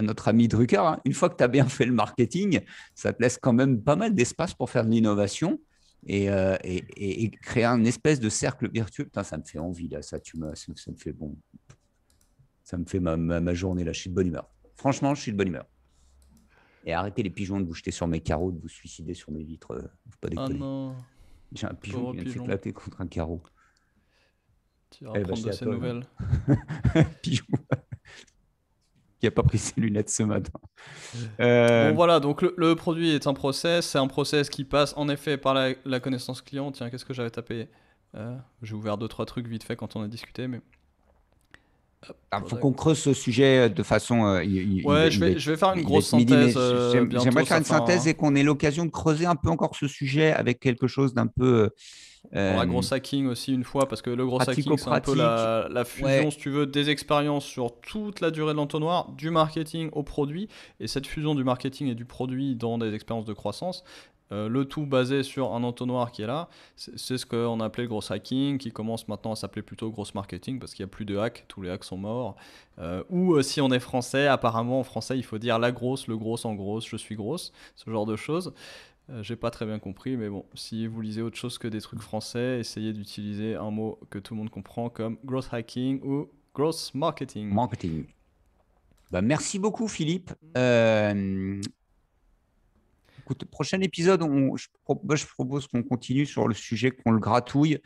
notre ami Drucker. Hein. Une fois que tu as bien fait le marketing, ça te laisse quand même pas mal d'espace pour faire de l'innovation et créer un espèce de cercle vertueux. Putain, ça me fait envie, là. Ça me fait bon. Ça me fait ma journée, là. Je suis de bonne humeur. Franchement, je suis de bonne humeur. Et arrêtez les pigeons de vous jeter sur mes carreaux, de vous suicider sur mes vitres. Faut pas Ah déconner. non, J'ai un pigeon pauvre qui vient de pigeon, s'éclater contre un carreau. tu vas Eh ben, apprendre de c'est à ses toi, là. nouvelles. Pigeon qui n'a pas pris ses lunettes ce matin. Bon Euh, voilà, donc le produit est un process, c'est un process qui passe en effet par la connaissance client. Tiens, qu'est-ce que j'avais tapé J'ai ouvert deux trois trucs vite fait quand on a discuté, mais hop, Il faut qu'on product. creuse ce sujet de façon. Ouais, je vais faire une Il va grosse être midi, mais synthèse j'aimerais bientôt, faire ça une fait synthèse et qu'on ait l'occasion de creuser un peu encore ce sujet avec quelque chose d'un peu On fera euh, gros hacking aussi une fois, parce que le gros hacking, c'est un peu pratico-pratique. la fusion, Ouais, si tu veux, des expériences sur toute la durée de l'entonnoir, du marketing au produit, et cette fusion du marketing et du produit dans des expériences de croissance, le tout basé sur un entonnoir qui est là, c'est ce qu'on a appelé le gros hacking, qui commence maintenant à s'appeler plutôt gros marketing, parce qu'il n'y a plus de hacks, tous les hacks sont morts. Ou si on est français, apparemment en français, il faut dire la grosse, le gros en grosse, je suis grosse, ce genre de choses. J'ai pas très bien compris, mais bon, si vous lisez autre chose que des trucs français, essayez d'utiliser un mot que tout le monde comprend comme growth hacking ou growth marketing. marketing. Bah, merci beaucoup, Philippe. Écoute, prochain épisode, je propose qu'on continue sur le sujet, qu'on le gratouille.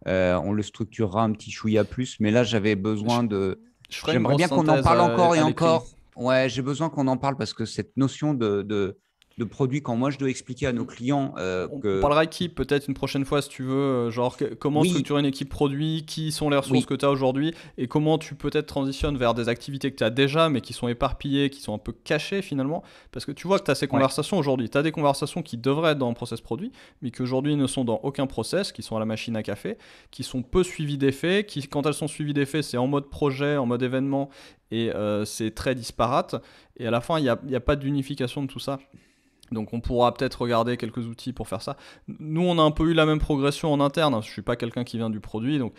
On le structurera un petit chouïa plus. Mais là, j'avais Je, besoin de. je ferai une J'aimerais grosse bien qu'on en synthèse parle encore et à l'écrit. encore. Ouais, j'ai besoin qu'on en parle parce que cette notion de produit quand moi je dois expliquer à nos clients On que parlera équipe peut-être une prochaine fois si tu veux, genre comment oui, structurer une équipe produit, qui sont les ressources oui, que tu as aujourd'hui et comment tu peut-être transitionnes vers des activités que tu as déjà mais qui sont éparpillées, qui sont un peu cachées finalement. Parce que tu vois que tu as ces ouais, conversations aujourd'hui. Tu as des conversations qui devraient être dans un process produit mais qui aujourd'hui ne sont dans aucun process, qui sont à la machine à café, qui sont peu suivies d'effets, qui quand elles sont suivies d'effets c'est en mode projet, en mode événement et c'est très disparate. Et à la fin, il y a pas d'unification de tout ça. Donc on pourra peut-être regarder quelques outils pour faire ça. Nous, on a un peu eu la même progression en interne. Je suis pas quelqu'un qui vient du produit, donc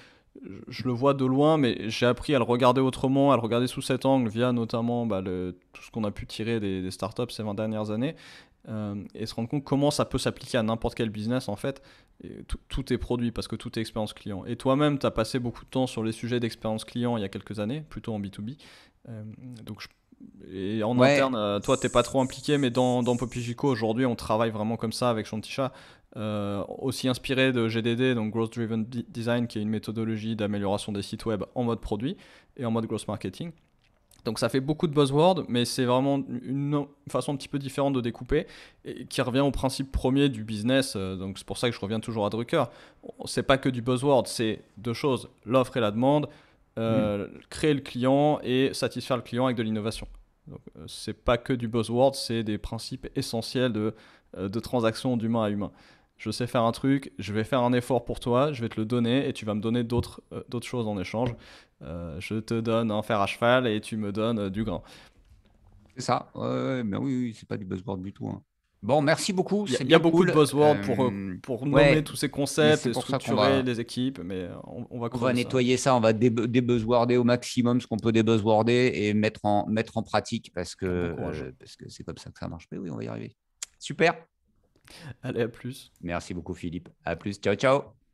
je le vois de loin, mais j'ai appris à le regarder autrement, à le regarder sous cet angle, via notamment tout ce qu'on a pu tirer des startups ces 20 dernières années, et se rendre compte comment ça peut s'appliquer à n'importe quel business en fait. Et tout est produit parce que tout est expérience client. Et toi-même, tu as passé beaucoup de temps sur les sujets d'expérience client il y a quelques années, plutôt en B2B. Euh, donc et en ouais, interne, toi, t'es pas trop impliqué, mais dans Popigico, aujourd'hui, on travaille vraiment comme ça avec Shantisha, aussi inspiré de GDD, donc Growth Driven Design, qui est une méthodologie d'amélioration des sites web en mode produit et en mode growth marketing. Donc ça fait beaucoup de buzzwords, mais c'est vraiment une façon un petit peu différente de découper, et qui revient au principe premier du business. Donc c'est pour ça que je reviens toujours à Drucker. C'est pas que du buzzword, c'est deux choses, l'offre et la demande, hmm, créer le client et satisfaire le client avec de l'innovation. Donc c'est pas que du buzzword, c'est des principes essentiels de transaction d'humain à humain. Je sais faire un truc, je vais faire un effort pour toi, je vais te le donner et tu vas me donner d'autres choses en échange. Je te donne un fer à cheval et tu me donnes du grain. c'est ça. Ouais, ouais, mais oui, oui, c'est pas du buzzword du tout, hein. Bon, merci beaucoup, c'est Il y a bien beaucoup de cool. buzzwords pour nommer Ouais, tous ces mais concepts c'est et pour ça structurer les équipes, mais on va on va creuser ça. nettoyer ça, on va débuzzworder au maximum ce qu'on peut débuzzworder et mettre en pratique Ah, bon courage. parce que c'est comme ça que ça marche. Mais oui, on va y arriver. Super. Allez, à plus. Merci beaucoup, Philippe. À plus. Ciao, ciao.